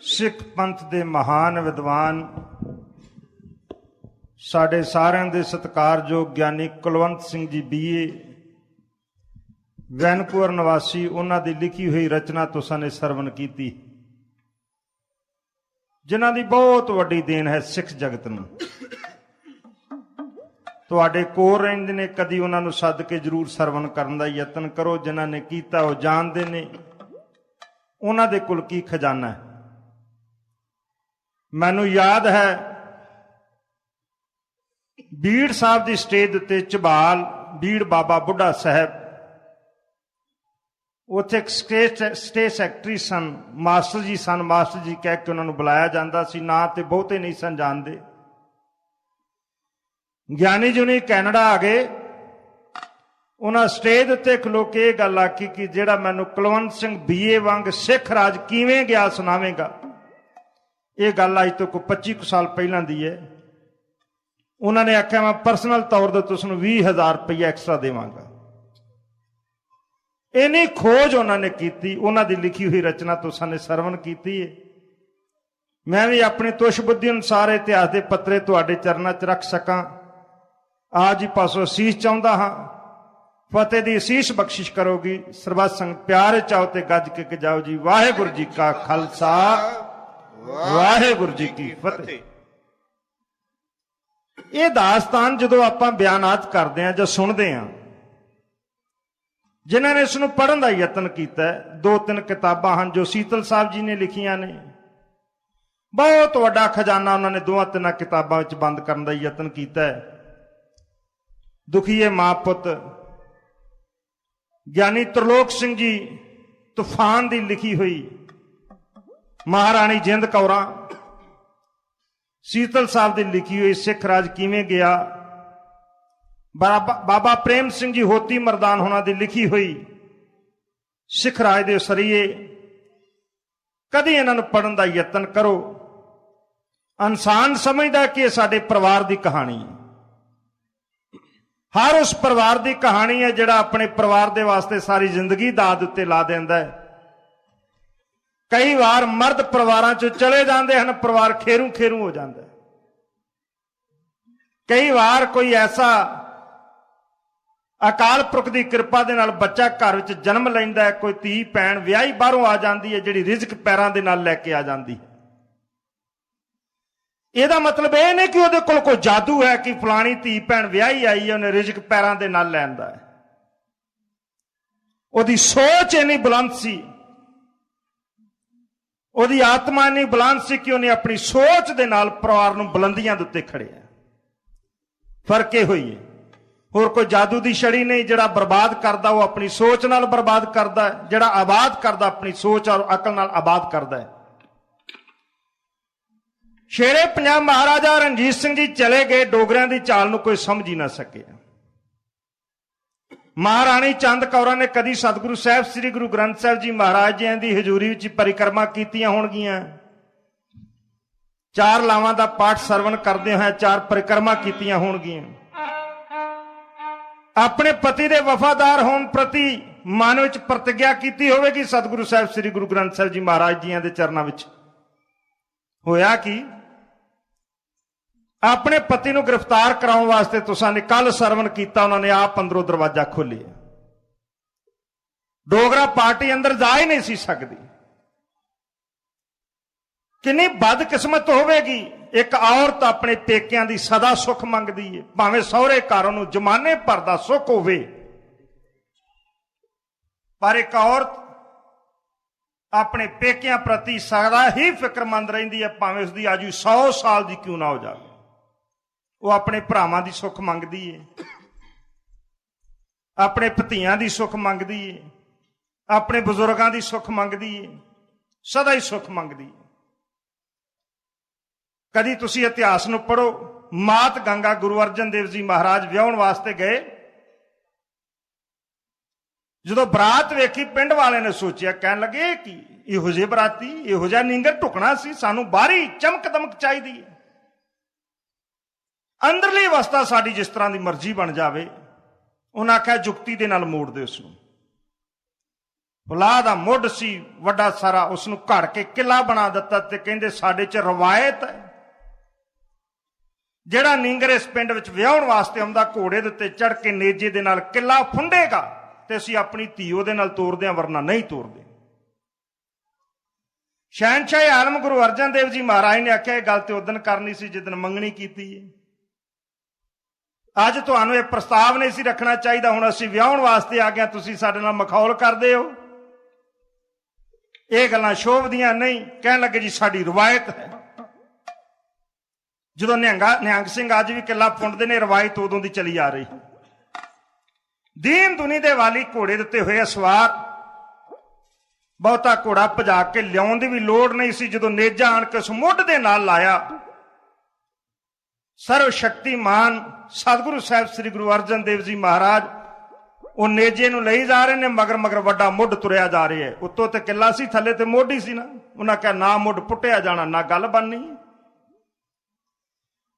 सिख पंथ के महान विद्वान साढ़े सारिਆਂ ਦੇ सत्कारयोग ਗਿਆਨੀ ਕੁਲਵੰਤ ਸਿੰਘ जी BA वैनकूवर निवासी उन्हां दी लिखी हुई रचना तुसां ने सरवण कीती, जिन्हां दी बहुत वड्डी देन है सिख जगत नूं। तुहाडे कोल रहिंदे ने, कदी उन्हां नूं सद के जरूर सरवण करन दा यतन करो। जिन्हां ने कीता वो जाणदे ने उन्हां दे कोल की खजाना है। मैनूं याद है बीड़ साहब की स्टेज उत्ते झबाल बीड़ बाबा बुढ़ा साहब, उत्थे एक स्टेज सैकटरी सन, मास्टर जी सन। मास्टर जी कह के उन्होंने बुलाया जाता सी, ना तो बहुते नहीं सन जानते। ज्ञानी जी ने कैनेडा आ गए, उन्हें स्टेज उत्ते खलो के गल आखी कि जिहड़ा मैनूं कुलवंत सिंह BA वांग सिख राज किवें गया सुनावेगा। ये गल अज तो कोई 25 साल पहलां दी है। उन्होंने आख्या मैं परसनल तौर पर तुहानूं 20,000 रुपया एक्स्ट्रा देवांगा। इन्नी खोज उन्होंने की, उन्होंने लिखी हुई रचना तुसां ने सरवण की है। मैं भी अपनी तुश बुद्धि अनुसार इतिहास के पत्रे तुहाडे चरनां च रख सकां। आज ही पासों असीस चाहुंदा हां, फतेह दी असीस बख्शिश करोगी। सरबत संग प्यार चाहो ते गज के जाओ जी। वाहिगुरू जी का खालसा, वाहिगुरू जी की फतेह। ये दास्तान जो आपां बयानात करते हैं जां सुनते हैं, जिन्होंने इसनूं पढ़न का यतन किया, 2-3 किताबां हैं जो शीतल साहब जी ने लिखियां ने। बहुत वड्डा खजाना उन्होंने 2-3 किताबां विच बंद करने का यतन किया है। दुखीए मां पुत ज्ञानी त्रिलोक सिंह जी तूफान की लिखी हुई, महाराणी जिंद कौरां, शीतल साहब की लिखी हुई सिख राज किवें गया, बाबा प्रेम सिंह जी होती मरदान होना की लिखी हुई सिख राज के सरीए। कदी इन्हां नूं पढ़न का यतन करो। इंसान समझदा कि साडे परिवार की कहानी है। हर उस परिवार की कहानी है जिहड़ा अपने परिवार के वास्ते सारी जिंदगी दाद उत्ते ला दिंदा है। कई बार मर्द परिवारां चों चले जाते हैं, परिवार खेरू खेरू हो जाता है। कई बार कोई ऐसा अकाल पुरख की कृपा दे नाल बच्चा घर विच जन्म लैंदा है, कोई धी भैन विआही बाहरों आ जाती है जिहड़ी रिजक पैरां दे नाल लैके आ जाती है। ਇਹਦਾ मतलब यह नहीं कि ਉਹਦੇ ਕੋਲ कोई जादू है कि फलानी धी भैन विआही आई है, उन्हें रिजक पैरां दे नाल लैंदा है। ਉਹਦੀ सोच इन्नी बुलंद सी, ਉਹਦੀ आत्मा इन्नी बुलंद सी कि उन्हें अपनी सोच दे नाल परिवार नूं बुलंदियां दे उत्ते खड़िया। फर्क ये होई है, होर कोई जादू की छड़ी नहीं। जिहड़ा बर्बाद करदा वो अपनी सोच नाल बर्बाद करदा है, जिहड़ा आबाद करदा अपनी सोच और अकल नाल आबाद करदा है। शेरे पंजाब महाराजा रणजीत सिंह जी चले गए, डोगरियां की चाल नूं कोई समझ ही ना सके। महाराणी चंद कौरां ने कदी सतगुरु साहब श्री गुरु ग्रंथ साहब जी महाराज जी की हजूरी विच परिक्रमा कीतियां होणगियां। 4 लावां दा पाठ सरवण करदे होए 4 परिक्रमा कीतियां होणगियां। अपने पति दे वफादार होने प्रति मन विच प्रतिज्ञा की होवेगी सतगुरु साहब श्री गुरु ग्रंथ साहब जी महाराज जी के चरणों में। होया कि अपने पति को गिरफ्तार कराने वास्ते तुसां ने कल सरवण किया, उन्होंने आप अंदरों दरवाजा खोलिया। डोगरा पार्टी अंदर जा ही नहीं सी सकती। कितनी बदकिस्मत होवेगी एक औरत अपने पेकियां दी सदा सुख मंगदी है, भावें सहुरे घर नूं जमाने भर दा सुख होवे, पर एक औरत अपने पेकियां प्रति सदा ही फिक्रमंद रहिंदी है, भावें उसकी आयु 100 साल की क्यों ना हो जाए। वो अपने भरावां दी सुख मंगदी है, अपने भतीआं दी सुख मंगदी है, अपने बुजुर्गां दी सुख मंगदी है, सदा ही सुख मंगदी है। कदी तुसी इतिहास नूं पढ़ो, मात गंगा गुरु अर्जन देव जी महाराज विआहण वास्ते गए, जो बरात वेखी पिंड वाले ने सोचा, कहन लगे कि इहो जिहे बराती इहो जिहा नींगर टुकना सी, सानू बाहरी चमक दमक चाहिदी है, अंदरली अवस्था साडी जिस तरह की मर्जी बन जाए। उन्हें आख्या जुगती दे नाल मोड़ दे उसनूं। ਫੁਲਾਹ ਦਾ ਮੁੱਢ ਸੀ ਵੱਡਾ ਸਾਰਾ, ਉਸ ਨੂੰ ਘੜ ਕੇ ਕਿਲਾ ਬਣਾ ਦਿੱਤਾ ਤੇ ਕਹਿੰਦੇ ਸਾਡੇ 'ਚ ਰਵਾਇਤ ਹੈ, ਜਿਹੜਾ ਨੀਂਗਰ ਇਸ ਪਿੰਡ ਵਿੱਚ ਵਿਆਹਣ ਵਾਸਤੇ ਆਉਂਦਾ ਘੋੜੇ ਦੇ ਉੱਤੇ ਚੜ੍ਹ ਕੇ ਨੇਜੇ ਦੇ ਨਾਲ ਕਿਲਾ ਫੁੰਡੇਗਾ ਤੇ ਅਸੀਂ ਆਪਣੀ ਧੀ ਉਹਦੇ ਨਾਲ ਤੋਰਦੇ ਹਾਂ, ਵਰਨਾ ਨਹੀਂ ਤੋਰਦੇ। ਸ਼ਹਿਨਸ਼ਾਹ ਆਲਮ ਗੁਰੂ ਅਰਜਨ ਦੇਵ ਜੀ ਮਹਾਰਾਜ ਨੇ ਆਖਿਆ ਇਹ ਗੱਲ ਤੇ ਉਦਣ ਕਰਨੀ ਸੀ ਜਿੱਦਣ ਮੰਗਣੀ ਕੀਤੀ ਹੈ। ਅੱਜ ਤੁਹਾਨੂੰ ਇਹ ਪ੍ਰਸਤਾਵ ਨਹੀਂ ਸੀ ਰੱਖਣਾ ਚਾਹੀਦਾ, ਹੁਣ ਅਸੀਂ ਵਿਆਹਣ ਵਾਸਤੇ ਆ ਗਏ, ਤੁਸੀਂ ਸਾਡੇ ਨਾਲ ਮਖੌਲ ਕਰਦੇ ਹੋ। ਇਹ ਗੱਲਾਂ ਸ਼ੋਭਦੀਆਂ ਨਹੀਂ। ਕਹਿਣ ਲੱਗੇ ਜੀ ਸਾਡੀ ਰਵਾਇਤ ਹੈ। ਜਦੋਂ ਨਿਹੰਗ ਸਿੰਘ ਅੱਜ ਵੀ ਕਿਲਾ ਫੁੰਡਦੇ ਨੇ, ਰਵਾਇਤ ਉਦੋਂ ਦੀ ਚਲੀ ਆ ਰਹੀ। ਦੀਨ ਦੁਨੀ ਦੇ ਵਾਲੀ ਘੋੜੇ ਦੇ ਉੱਤੇ ਹੋਏ ਸਵਾਰ, ਬਹੁਤਾ ਘੋੜਾ ਭਜਾ ਕੇ ਲਿਆਉਣ ਦੀ ਵੀ ਲੋੜ ਨਹੀਂ ਸੀ। ਜਦੋਂ ਨੇਜਾ ਆਣ ਕੇ ਉਸ ਮੁੱਢ ਦੇ ਨਾਲ ਲਾਇਆ, ਸਰਵ ਸ਼ਕਤੀਮਾਨ ਸਤਿਗੁਰੂ ਸਾਹਿਬ ਸ੍ਰੀ ਗੁਰੂ ਅਰਜਨ ਦੇਵ ਜੀ ਮਹਾਰਾਜ ਉਹ ਨੇਜੇ ਨੂੰ ਲਈ ਜਾ ਰਹੇ ਨੇ, ਮਗਰ ਮਗਰ ਵੱਡਾ ਮੁੱਢ ਤੁਰਿਆ ਜਾ ਰਿਹਾ ਹੈ। ਉੱਤੋਂ ਤੇ ਕਿੱਲਾ ਸੀ, ਥੱਲੇ ਤੇ ਮੁੱਢ ਹੀ ਸੀ ਨਾ। ਉਹਨਾਂ ਕਿਹਾ ਨਾ ਮੁੱਢ ਪੁੱਟਿਆ ਜਾਣਾ, ਨਾ ਗੱਲ ਬਣਨੀ।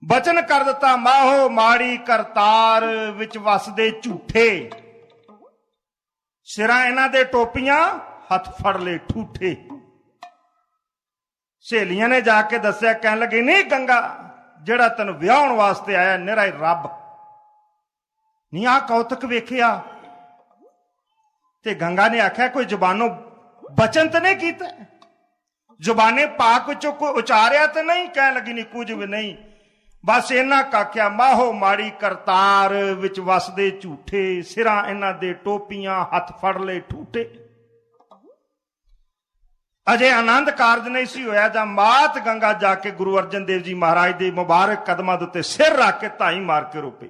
ਬਚਨ ਕਰ ਦਿੱਤਾ ਮਾਹੋ ਮਾੜੀ ਕਰਤਾਰ ਵਿੱਚ ਵਸਦੇ ਝੂਠੇ, ਸਿਰਾਂ ਇਹਨਾਂ ਦੇ ਟੋਪੀਆਂ ਹੱਥ ਫੜ ਲਏ ਠੂਠੇ। ਸਹੇਲੀਆਂ ਨੇ ਜਾ ਕੇ ਦੱਸਿਆ, ਕਹਿਣ ਲੱਗੇ ਨਹੀਂ ਗੰਗਾ, ਜਿਹੜਾ ਤੈਨੂੰ ਵਿਆਹਣ ਵਾਸਤੇ ਆਇਆ ਨਿਰਾ ਹੀ ਰੱਬ ਨਹੀਂ। ਆਹ ਕੌਤਕ ਵੇਖਿਆ ਤੇ ਗੰਗਾ ਨੇ ਆਖਿਆ ਕੋਈ ਜ਼ੁਬਾਨੋਂ ਬਚਨ ਤਾਂ ਨਹੀਂ ਕੀਤਾ, ਜ਼ੁਬਾਨੇ ਪਾਕ ਵਿੱਚੋਂ ਕੋਈ ਉਚਾਰਿਆ ਤਾਂ ਨਹੀਂ। ਕਹਿਣ ਲੱਗੀ ਨਹੀਂ ਕੁਝ ਵੀ ਨਹੀਂ, ਬਸ ਇਹਨਾਂ ਕਾਖਿਆ ਮਾਹੋ ਮਾੜੀ ਕਰਤਾਰ ਵਿੱਚ ਵਸਦੇ ਝੂਠੇ, ਸਿਰਾਂ ਇਹਨਾਂ ਦੇ ਟੋਪੀਆਂ ਹੱਥ ਫੜ ਲਏ ਠੂਠੇ। ਅਜੇ ਆਨੰਦ ਕਾਰਜ ਨਹੀਂ ਸੀ ਹੋਇਆ ਜਾਂ ਮਾਤ ਗੰਗਾ ਜਾ ਕੇ ਗੁਰੂ ਅਰਜਨ ਦੇਵ ਜੀ ਮਹਾਰਾਜ ਦੇ ਮੁਬਾਰਕ ਕਦਮਾਂ ਦੇ ਉੱਤੇ ਸਿਰ ਰੱਖ ਕੇ ਧਾਈ ਮਾਰ ਕੇ ਰੋ ਪਈ।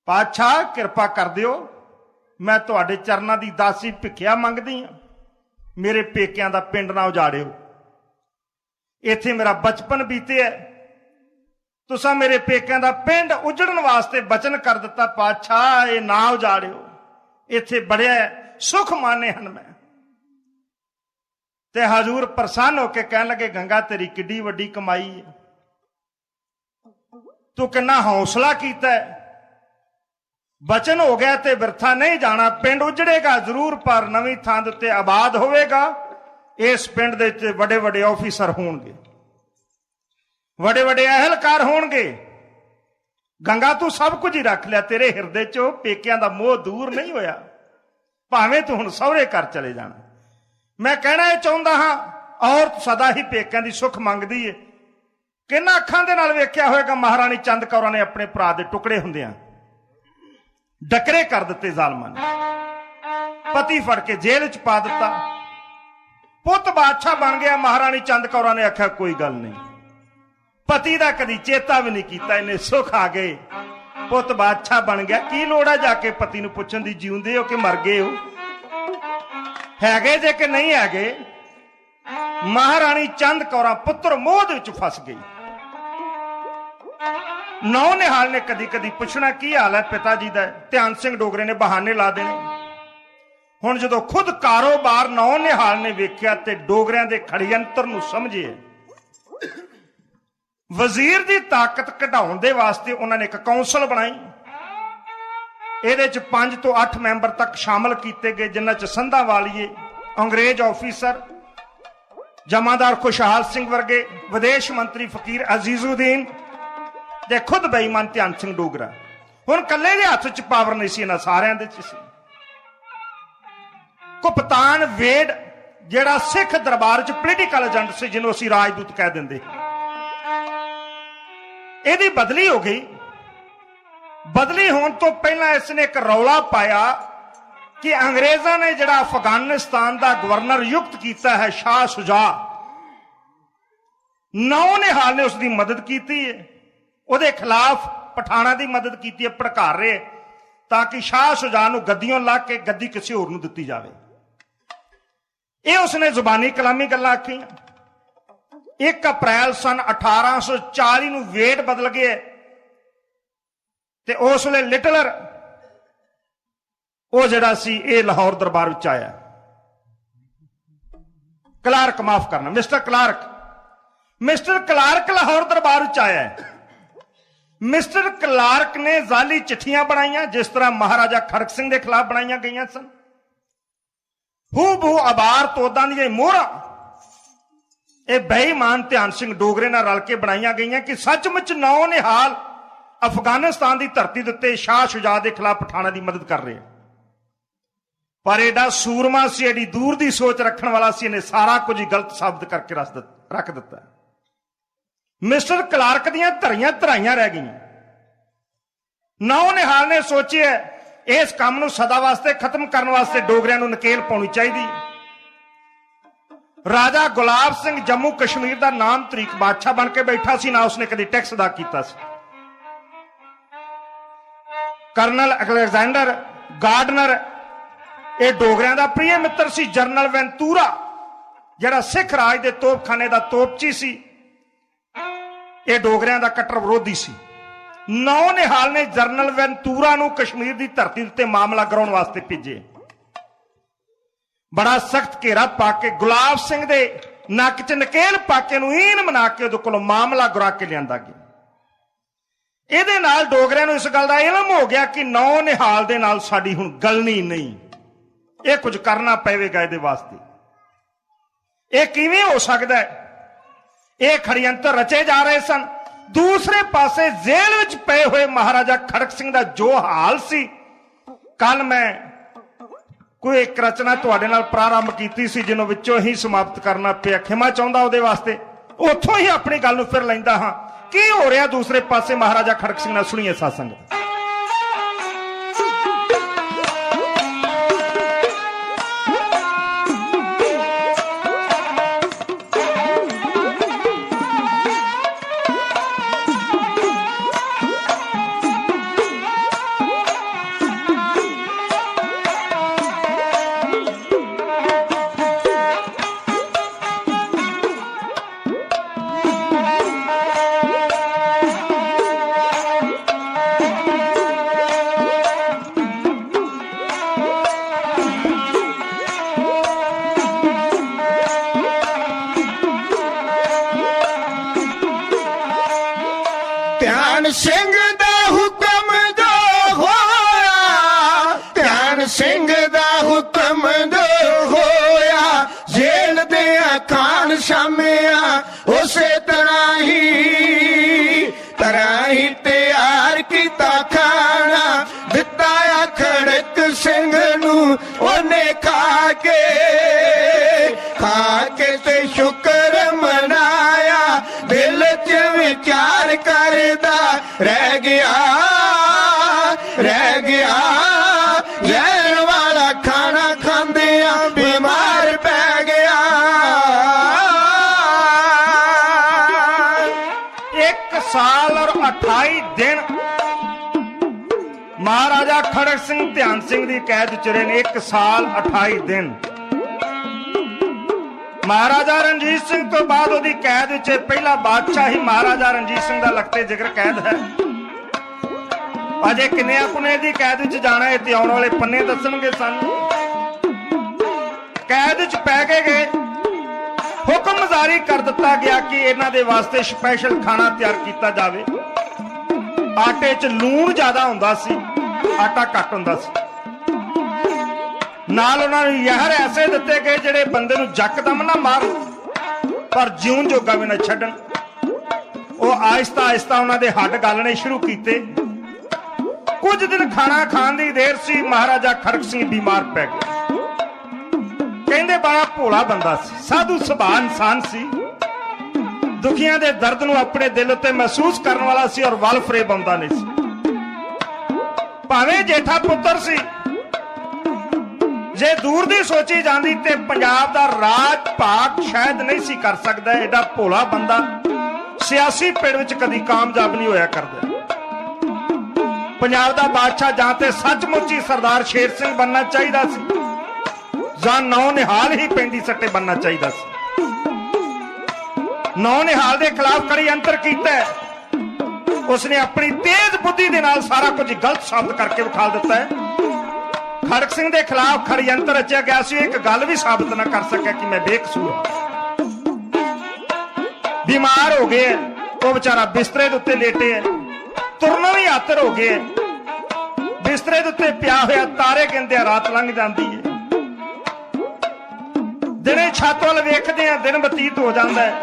ਪਾਤਸ਼ਾਹ ਕਿਰਪਾ ਕਰ ਦਿਓ, ਮੈਂ ਤੁਹਾਡੇ ਚਰਨਾਂ ਦੀ ਦਾਸੀ ਭਿੱਖਿਆ ਮੰਗਦੀ ਹਾਂ, ਮੇਰੇ ਪੇਕਿਆਂ ਦਾ ਪਿੰਡ ਨਾ ਉਜਾੜਿਓ। ਇੱਥੇ ਮੇਰਾ ਬਚਪਨ ਬੀਤਿਆ, ਤੁਸੀਂ ਮੇਰੇ ਪੇਕਿਆਂ ਦਾ ਪਿੰਡ ਉਜੜਨ ਵਾਸਤੇ ਬਚਨ ਕਰ ਦਿੱਤਾ। ਪਾਤਸ਼ਾਹ ਇਹ ਨਾ ਉਜਾੜਿਓ, ਇੱਥੇ ਬੜਿਆ ਸੁਖ ਮਾਨੇ ਹਨ ਮੈਂ। ਤੇ ਹਜ਼ੂਰ ਪ੍ਰਸੰਨ ਹੋ ਕੇ ਕਹਿਣ ਲੱਗੇ ਗੰਗਾ ਤੇਰੀ ਕਿੱਡੀ ਵੱਡੀ ਕਮਾਈ ਹੈ, ਤੂੰ ਕਿੰਨਾ ਹੌਸਲਾ ਕੀਤਾ ਹੈ। ਬਚਨ ਹੋ ਗਿਆ ਤੇ ਬਿਰਥਾ ਨਹੀਂ ਜਾਣਾ, ਪਿੰਡ ਉਜੜੇਗਾ ਜ਼ਰੂਰ ਪਰ ਨਵੀਂ ਥਾਂ ਦੇ ਉੱਤੇ ਆਬਾਦ ਹੋਵੇਗਾ। ਇਸ ਪਿੰਡ ਦੇ ਵਿੱਚ ਵੱਡੇ ਵੱਡੇ ਆਫੀਸਰ ਹੋਣਗੇ, ਵੱਡੇ ਵੱਡੇ ਅਹਿਲਕਾਰ ਹੋਣਗੇ। ਗੰਗਾ ਤੂੰ ਸਭ ਕੁਝ ਹੀ ਰੱਖ ਲਿਆ, ਤੇਰੇ ਹਿਰਦੇ ਚੋਂ ਪੇਕਿਆਂ ਦਾ ਮੋਹ ਦੂਰ ਨਹੀਂ ਹੋਇਆ, ਭਾਵੇਂ ਤੂੰ ਹੁਣ ਸਹੁਰੇ ਘਰ ਚਲੇ ਜਾਣਾ। ਮੈਂ ਕਹਿਣਾ ਇਹ ਚਾਹੁੰਦਾ ਹਾਂ, ਔਰਤ ਸਦਾ ਹੀ ਪੇਕਿਆਂ ਦੀ ਸੁੱਖ ਮੰਗਦੀ ਏ। ਕਿੰਨਾ ਅੱਖਾਂ ਦੇ ਨਾਲ ਵੇਖਿਆ ਹੋਵੇਗਾ ਮਹਾਰਾਣੀ ਚੰਦ ਕੌਰਾਂ ਨੇ ਆਪਣੇ ਭਰਾ ਦੇ ਟੁਕੜੇ ਹੁੰਦਿਆਂ ਡਕਰੇ ਕਰ ਦਿੱਤੇ ਜ਼ਾਲਮਾਂ ਨੇ, ਪਤੀ ਫੜ ਕੇ ਜੇਲ੍ਹ 'ਚ ਪਾ ਦਿੱਤਾ। ਪੁੱਤ ਬਾਦਸ਼ਾਹ ਬਣ ਗਿਆ। ਮਹਾਰਾਣੀ ਚੰਦ ਕੌਰਾਂ ਨੇ ਆਖਿਆ ਕੋਈ ਗੱਲ ਨਹੀਂ, ਪਤੀ ਦਾ ਕਦੀ ਚੇਤਾ ਵੀ ਨਹੀਂ ਕੀਤਾ, ਇਹਨੇ ਸੁੱਖ ਆ ਗਏ, ਪੁੱਤ ਬਾਦਸ਼ਾਹ ਬਣ ਗਿਆ, ਕੀ ਲੋੜ ਹੈ ਜਾ ਕੇ ਪਤੀ ਨੂੰ ਪੁੱਛਣ ਦੀ, ਜਿਉਂਦੇ ਹੋ ਕਿ ਮਰ ਗਏ ਹੋ, ਹੈਗੇ ਜੇ ਕਿ ਨਹੀਂ ਹੈਗੇ। ਮਹਾਰਾਣੀ ਚੰਦ ਕੌਰਾਂ ਪੁੱਤਰ ਮੋਹ ਦੇ ਵਿੱਚ ਫਸ ਗਈ। ਨੌ ਨਿਹਾਲ ਨੇ ਕਦੀ ਕਦੀ ਪੁੱਛਣਾ ਕੀ ਹਾਲ ਹੈ ਪਿਤਾ ਜੀ ਦਾ, ਧਿਆਨ ਸਿੰਘ ਡੋਗਰੇ ਨੇ ਬਹਾਨੇ ਲਾ ਦੇਣੇ। ਹੁਣ ਜਦੋਂ ਖੁਦ ਕਾਰੋਬਾਰ ਨੌ ਨਿਹਾਲ ਨੇ ਵੇਖਿਆ ਤੇ ਡੋਗਰਿਆਂ ਦੇ ਖੜਯੰਤਰ ਨੂੰ ਸਮਝੇ, ਵਜ਼ੀਰ ਦੀ ਤਾਕਤ ਘਟਾਉਣ ਦੇ ਵਾਸਤੇ ਉਹਨਾਂ ਨੇ ਇੱਕ ਕੌਂਸਲ ਬਣਾਈ। ਇਹਦੇ ਚ 5 ਤੋਂ 8 ਮੈਂਬਰ ਤੱਕ ਸ਼ਾਮਲ ਕੀਤੇ ਗਏ, ਜਿਨ੍ਹਾਂ ਚ ਸੰਧਾ ਵਾਲੀਏ, ਅੰਗਰੇਜ਼ ਆਫੀਸਰ, ਜਮਾਦਾਰ ਖੁਸ਼ਹਾਲ ਸਿੰਘ ਵਰਗੇ, ਵਿਦੇਸ਼ ਮੰਤਰੀ ਫਕੀਰ ਅਜ਼ੀਜ਼ੁਦੀਨ ਤੇ ਖੁਦ ਬੇਈਮਾਨ ਧਿਆਨ ਸਿੰਘ ਡੋਗਰਾ। ਹੁਣ ਕੱਲੇ ਦੇ ਹੱਥ ਚ ਪਾਵਰ ਨਹੀਂ ਸੀ, ਇਹਨਾਂ ਸਾਰਿਆਂ ਦੇ ਚ ਸੀ। ਕਪਤਾਨ ਵੇਡ ਜਿਹੜਾ ਸਿੱਖ ਦਰਬਾਰ ਚ ਪੋਲੀਟੀਕਲ ਏਜੰਟ ਸੀ, ਜਿਹਨੂੰ ਅਸੀਂ ਰਾਜਦੂਤ ਕਹਿ ਦਿੰਦੇ, ਇਹਦੀ ਬਦਲੀ ਹੋ ਗਈ। ਬਦਲੀ ਹੋਣ ਤੋਂ ਪਹਿਲਾਂ ਇਸ ਨੇ ਇੱਕ ਰੌਲਾ ਪਾਇਆ ਕਿ ਅੰਗਰੇਜ਼ਾਂ ਨੇ ਜਿਹੜਾ ਅਫਗਾਨਿਸਤਾਨ ਦਾ ਗਵਰਨਰ ਨਿਯੁਕਤ ਕੀਤਾ ਹੈ ਸ਼ਾਹ ਸੁਜਾ, ਨੌ ਨਿਹਾਲ ਨੇ ਉਸ ਦੀ ਮਦਦ ਕੀਤੀ ਹੈ, ਉਹਦੇ ਖਿਲਾਫ ਪਠਾਣਾ ਦੀ ਮਦਦ ਕੀਤੀ ਹੈ, ਭੜਕਾ ਰਹੇ ਤਾਂ ਕਿ ਸ਼ਾਹ ਸੁਜਾ ਨੂੰ ਗੱਦੀਆਂ ਲਾ ਕੇ ਗੱਦੀ ਕਿਸੇ ਹੋਰ ਨੂੰ ਦਿੱਤੀ ਜਾਵੇ। ਇਹ ਉਸਨੇ ਜ਼ੁਬਾਨੀ ਕਲਾਮੀ ਗੱਲਾਂ ਆਖੀਆਂ। 1 ਅਪ੍ਰੈਲ ਸਨ 1840 ਨੂੰ ਵੇਟ ਬਦਲ ਗਏ ਤੇ ਉਸ ਵੇਲੇ ਲਿਟਲਰ ਉਹ ਜਿਹੜਾ ਸੀ ਇਹ ਲਾਹੌਰ ਦਰਬਾਰ ਵਿੱਚ ਆਇਆ। ਕਲਾਰਕ, ਮਾਫ ਕਰਨਾ, ਮਿਸਟਰ ਕਲਾਰਕ ਲਾਹੌਰ ਦਰਬਾਰ ਵਿੱਚ ਆਇਆ। ਮਿਸਟਰ ਕਲਾਰਕ ਨੇ ਜ਼ਾਲੀ ਚਿੱਠੀਆਂ ਬਣਾਈਆਂ, ਜਿਸ ਤਰ੍ਹਾਂ ਮਹਾਰਾਜਾ ਖੜਕ ਸਿੰਘ ਦੇ ਖਿਲਾਫ ਬਣਾਈਆਂ ਗਈਆਂ ਸਨ। ਹੂ ਬਹੂ ਆਬਾਰ ਤੋਦਾਂ ਦੀਆਂ ਮੋਹਰਾਂ ਇਹ ਬੇਈਮਾਨ ਧਿਆਨ ਸਿੰਘ ਡੋਗਰੇ ਨਾਲ ਰਲ ਕੇ ਬਣਾਈਆਂ ਗਈਆਂ ਕਿ ਸੱਚਮੁੱਚ ਨੌ ਨਿਹਾਲ ਅਫਗਾਨਿਸਤਾਨ ਦੀ ਧਰਤੀ ਦੇ ਉੱਤੇ ਸ਼ਾਹ ਸ਼ੁਜਾ ਦੇ ਖਿਲਾਫ ਪਠਾਨਾਂ ਦੀ ਮਦਦ ਕਰ ਰਹੇ। ਪਰ ਐਡਾ ਸੂਰਮਾ ਸੀ, ਐਡੀ ਦੂਰ ਦੀ ਸੋਚ ਰੱਖਣ ਵਾਲਾ ਸੀ, ਇਹਨੇ ਸਾਰਾ ਕੁਝ ਹੀ ਗਲਤ ਸਾਬਤ ਕਰਕੇ ਰੱਖ ਦਿੱਤਾ। ਮਿਸਟਰ ਕਲਾਰਕ ਦੀਆਂ ਧਰੀਆਂ ਧਰਾਈਆਂ ਰਹਿ ਗਈਆਂ। ਨੌ ਨਿਹਾਲ ਨੇ ਸੋਚਿਆ ਇਸ ਕੰਮ ਨੂੰ ਸਦਾ ਵਾਸਤੇ ਖਤਮ ਕਰਨ ਵਾਸਤੇ ਡੋਗਰਿਆਂ ਨੂੰ ਨਕੇਲ ਪਾਉਣੀ ਚਾਹੀਦੀ। ਰਾਜਾ ਗੁਲਾਬ ਸਿੰਘ ਜੰਮੂ ਕਸ਼ਮੀਰ ਦਾ ਨਾਮ ਤਰੀਕ ਬਾਦਸ਼ਾਹ ਬਣ ਕੇ ਬੈਠਾ ਸੀ, ਨਾ ਉਸਨੇ ਕਦੇ ਟੈਕਸ ਅਦਾ ਕੀਤਾ ਸੀ। ਕਰਨਲ ਅਲੈਗਜ਼ੈਂਡਰ ਗਾਰਡਨਰ ਇਹ ਡੋਗਰਿਆਂ ਦਾ ਪ੍ਰਿਯ ਮਿੱਤਰ ਸੀ। ਜਨਰਲ ਵੈਂਤੂਰਾ ਜਿਹੜਾ ਸਿੱਖ ਰਾਜ ਦੇ ਤੋਪਖਾਨੇ ਦਾ ਤੋਪਚੀ ਸੀ, ਇਹ ਡੋਗਰਿਆਂ ਦਾ ਕੱਟੜ ਵਿਰੋਧੀ ਸੀ। ਨੌ ਨਿਹਾਲ ਨੇ ਜਨਰਲ ਵੈਂਤੂਰਾ ਨੂੰ ਕਸ਼ਮੀਰ ਦੀ ਧਰਤੀ ਉੱਤੇ ਮਾਮਲਾ ਕਰਾਉਣ ਵਾਸਤੇ ਭੇਜੇ। ਬੜਾ ਸਖਤ ਘੇਰਾ ਪਾ ਕੇ ਗੁਲਾਬ ਸਿੰਘ ਦੇ ਨੱਕ 'ਚ ਨਕੇਲ ਪਾ ਕੇ ਨੂੰ ਈਨ ਮਨਾ ਕੇ ਉਹਦੇ ਕੋਲੋਂ ਮਾਮਲਾ ਗੁਰਾ ਕੇ ਲਿਆਂਦਾ ਗਿਆ। ਇਹਦੇ ਨਾਲ ਡੋਗਰਿਆਂ ਨੂੰ ਇਸ ਗੱਲ ਦਾ ਇਲਮ ਹੋ ਗਿਆ ਕਿ ਨੌ ਨਿਹਾਲ ਦੇ ਨਾਲ ਸਾਡੀ ਹੁਣ ਗਲਣੀ ਨਹੀਂ, ਇਹ ਕੁਝ ਕਰਨਾ ਪਵੇਗਾ ਇਹਦੇ ਵਾਸਤੇ। ਇਹ ਕਿਵੇਂ ਹੋ ਸਕਦਾ ਹੈ? ਇਹ ਖੜਯੰਤਰ ਰਚੇ ਜਾ ਰਹੇ ਸਨ। ਦੂਸਰੇ ਪਾਸੇ ਜੇਲ੍ਹ ਵਿੱਚ ਪਏ ਹੋਏ ਮਹਾਰਾਜਾ ਖੜਕ ਸਿੰਘ ਦਾ ਜੋ ਹਾਲ ਸੀ, ਕੱਲ ਮੈਂ ਕੋਈ ਇੱਕ ਰਚਨਾ ਤੁਹਾਡੇ ਨਾਲ ਪ੍ਰਾਰੰਭ ਕੀਤੀ ਸੀ ਜਿਹਨੂੰ ਵਿੱਚੋਂ ਹੀ ਸਮਾਪਤ ਕਰਨਾ ਪਿਆ, ਖਿਮਾ ਚਾਹੁੰਦਾ ਉਹਦੇ ਵਾਸਤੇ। ਉੱਥੋਂ ਹੀ ਆਪਣੀ ਗੱਲ ਨੂੰ ਫਿਰ ਲੈਂਦਾ ਹਾਂ। ਕੀ ਹੋ ਰਿਹਾ ਦੂਸਰੇ ਪਾਸੇ ਮਹਾਰਾਜਾ ਖੜਕ ਸਿੰਘ ਨਾਲ? ਸੁਣੀਏ ਸਾਧ ਸੰਗਤ। ਧਿਆਨ ਸਿੰਘ ਦਾ ਹੁਕਮ ਜੋ ਹੋਇਆ, ਧਿਆਨ ਸਿੰਘ ਦਾ ਹੁਕਮ ਜੋ ਹੋਇਆ, ਜੇਲ੍ਹ ਦੇ ਖਾਨ ਸਾਮਿਆ ਉਸੇ ਤਰ੍ਹਾਂ ਹੀ ਤਿਆਰ ਕੀਤਾ ਖਾਣਾ ਦਿੱਤਾ ਆ ਖੜਕ ਸਿੰਘ ਨੂੰ। ਉਹਨੇ ਖਾ ਕੇ ਤੇ ਸ਼ੁਕਰ ਮਨਾਇਆ, ਦਿਲ 'ਚ ਵਿਚਾਰ ਕਰਦਾ ਰਹਿ ਗਿਆ ਜ਼ਹਿਰ ਵਾਲਾ ਖਾਣਾ ਖਾਂਦਿਆਂ ਬਿਮਾਰ ਪੈ ਗਿਆ। 1 ਸਾਲ ਔਰ 28 ਦਿਨ ਮਹਾਰਾਜਾ ਖੜਕ ਸਿੰਘ ਧਿਆਨ ਸਿੰਘ ਦੀ ਕੈਦ ਚ ਰਹੇ ਨੇ। 1 ਸਾਲ 28 ਦਿਨ। ਮਹਾਰਾਜਾ ਰਣਜੀਤ ਸਿੰਘ ਤੋਂ ਬਾਅਦ ਉਹਦੀ ਕੈਦ ਵਿੱਚ ਪਹਿਲਾ ਬਾਦਸ਼ਾਹ ਹੀ ਮਹਾਰਾਜਾ ਰਣਜੀਤ ਸਿੰਘ ਦਾ ਲਖਤੇ ਜ਼ਿਕਰ ਕੈਦ ਹੈ। ਅਜੇ ਕਿੰਨਿਆਂ ਕੁਨੇ ਦੀ ਕੈਦ ਵਿੱਚ ਜਾਣਾ ਹੈ ਤੇ ਆਉਣ ਵਾਲੇ ਪੰਨੇ ਦੱਸਣਗੇ ਸਾਨੂੰ। ਕੈਦ ਵਿੱਚ ਪੈ ਕੇ ਗਏ, ਹੁਕਮ ਜਾਰੀ ਕਰ ਦਿੱਤਾ ਗਿਆ ਕਿ ਇਹਨਾਂ ਦੇ ਵਾਸਤੇ ਸਪੈਸ਼ਲ ਖਾਣਾ ਤਿਆਰ ਕੀਤਾ ਜਾਵੇ। ਆਟੇ 'ਚ ਲੂਣ ਜ਼ਿਆਦਾ ਹੁੰਦਾ ਸੀ, ਆਟਾ ਘੱਟ ਹੁੰਦਾ ਸੀ। ਨਾਲ ਉਹਨਾਂ ਨੂੰ ਜ਼ਹਿਰ ਐਸੇ ਦਿੱਤੇ ਗਏ ਜਿਹੜੇ ਬੰਦੇ ਨੂੰ ਯਕਦਮ ਨਾ ਮਾਰਨ ਪਰ ਜਿਉਣ ਜੋਗਾ ਵੀ ਨਾ ਛੱਡਣ। ਉਹ ਆਹਿਸਤਾ ਆਹਿਸਤਾ ਉਹਨਾਂ ਦੇ ਹੱਡ ਗਲਣੇ ਸ਼ੁਰੂ ਕੀਤੇ। ਕੁਝ ਦਿਨ ਖਾਣਾ ਖਾਣ ਦੀ ਦੇਰ ਸੀ, ਮਹਾਰਾਜਾ ਖੜਕ ਸਿੰਘ ਬਿਮਾਰ ਪੈ ਗਿਆ। ਕਹਿੰਦੇ ਬੜਾ ਭੋਲਾ ਬੰਦਾ ਸੀ, ਸਾਧੂ ਸੁਭਾਅ ਇਨਸਾਨ ਸੀ, ਦੁਖੀਆਂ ਦੇ ਦਰਦ ਨੂੰ ਆਪਣੇ ਦਿਲ ਉੱਤੇ ਮਹਿਸੂਸ ਕਰਨ ਵਾਲਾ ਸੀ ਔਰ ਵੱਲ ਫਰੇਬ ਆਉਂਦਾ ਨਹੀਂ ਸੀ। ਭਾਵੇਂ ਜੇਠਾ ਪੁੱਤਰ ਸੀ, ਜੇ ਦੂਰ ਦੀ ਸੋਚੀ ਜਾਂਦੀ ਤੇ ਪੰਜਾਬ ਦਾ ਰਾਜ ਭਾਗ ਸ਼ਾਇਦ ਨਹੀਂ ਸੀ ਕਰ ਸਕਦਾ। ਐਡਾ ਭੋਲਾ ਬੰਦਾ ਸਿਆਸੀ ਪਿੜ ਵਿੱਚ ਕਦੀ ਕਾਮਯਾਬ ਨਹੀਂ ਹੋਇਆ ਕਰਦਾ। ਪੰਜਾਬ ਦਾ ਬਾਦਸ਼ਾਹ ਜਾਂ ਤੇ ਸੱਚਮੁੱਚ ਹੀ ਸਰਦਾਰ ਸ਼ੇਰ ਸਿੰਘ ਬਣਨਾ ਚਾਹੀਦਾ ਸੀ ਜਾਂ ਨੌ ਨਿਹਾਲ ਹੀ ਪੈਂਦੀ ਸੱਟੇ ਬਣਨਾ ਚਾਹੀਦਾ ਸੀ। ਨੌ ਨਿਹਾਲ ਦੇ ਖਿਲਾਫ ਕੜੀ ਅੰਤਰ ਕੀਤਾ। ਉਸਨੇ ਆਪਣੀ ਤੇਜ਼ ਬੁੱਧੀ ਦੇ ਨਾਲ ਸਾਰਾ ਕੁਝ ਗਲਤ ਸਾਬਤ ਕਰਕੇ ਵਿਖਾ ਦਿੱਤਾ ਹੈ। ਖੜਕ ਸਿੰਘ ਦੇ ਖਿਲਾਫ ਖੜਯੰਤਰ ਰਚਿਆ ਗਿਆ ਸੀ, ਇੱਕ ਗੱਲ ਵੀ ਸਾਬਤ ਨਾ ਕਰ ਸਕਿਆ ਕਿ ਮੈਂ ਬੇਕਸੂਰ ਹਾਂ। ਬਿਮਾਰ ਹੋ ਗਏ, ਉਹ ਵਿਚਾਰਾ ਬਿਸਤਰੇ ਦੇ ਉੱਤੇ ਲੇਟੇ ਹੈ, ਤੁਰਨਾ ਵੀ ਆਤਰ ਹੋ ਗਏ। ਬਿਸਤਰੇ ਦੇ ਉੱਤੇ ਪਿਆ ਹੋਇਆ ਤਾਰੇ ਗਿਣਦਿਆਂ ਰਾਤ ਲੰਘ ਜਾਂਦੀ ਹੈ। ਦਿਨੇ ਛੱਤ ਵੱਲ ਵੇਖਦੇ ਆ, ਦਿਨ ਬਤੀਤ ਹੋ ਜਾਂਦਾ ਹੈ।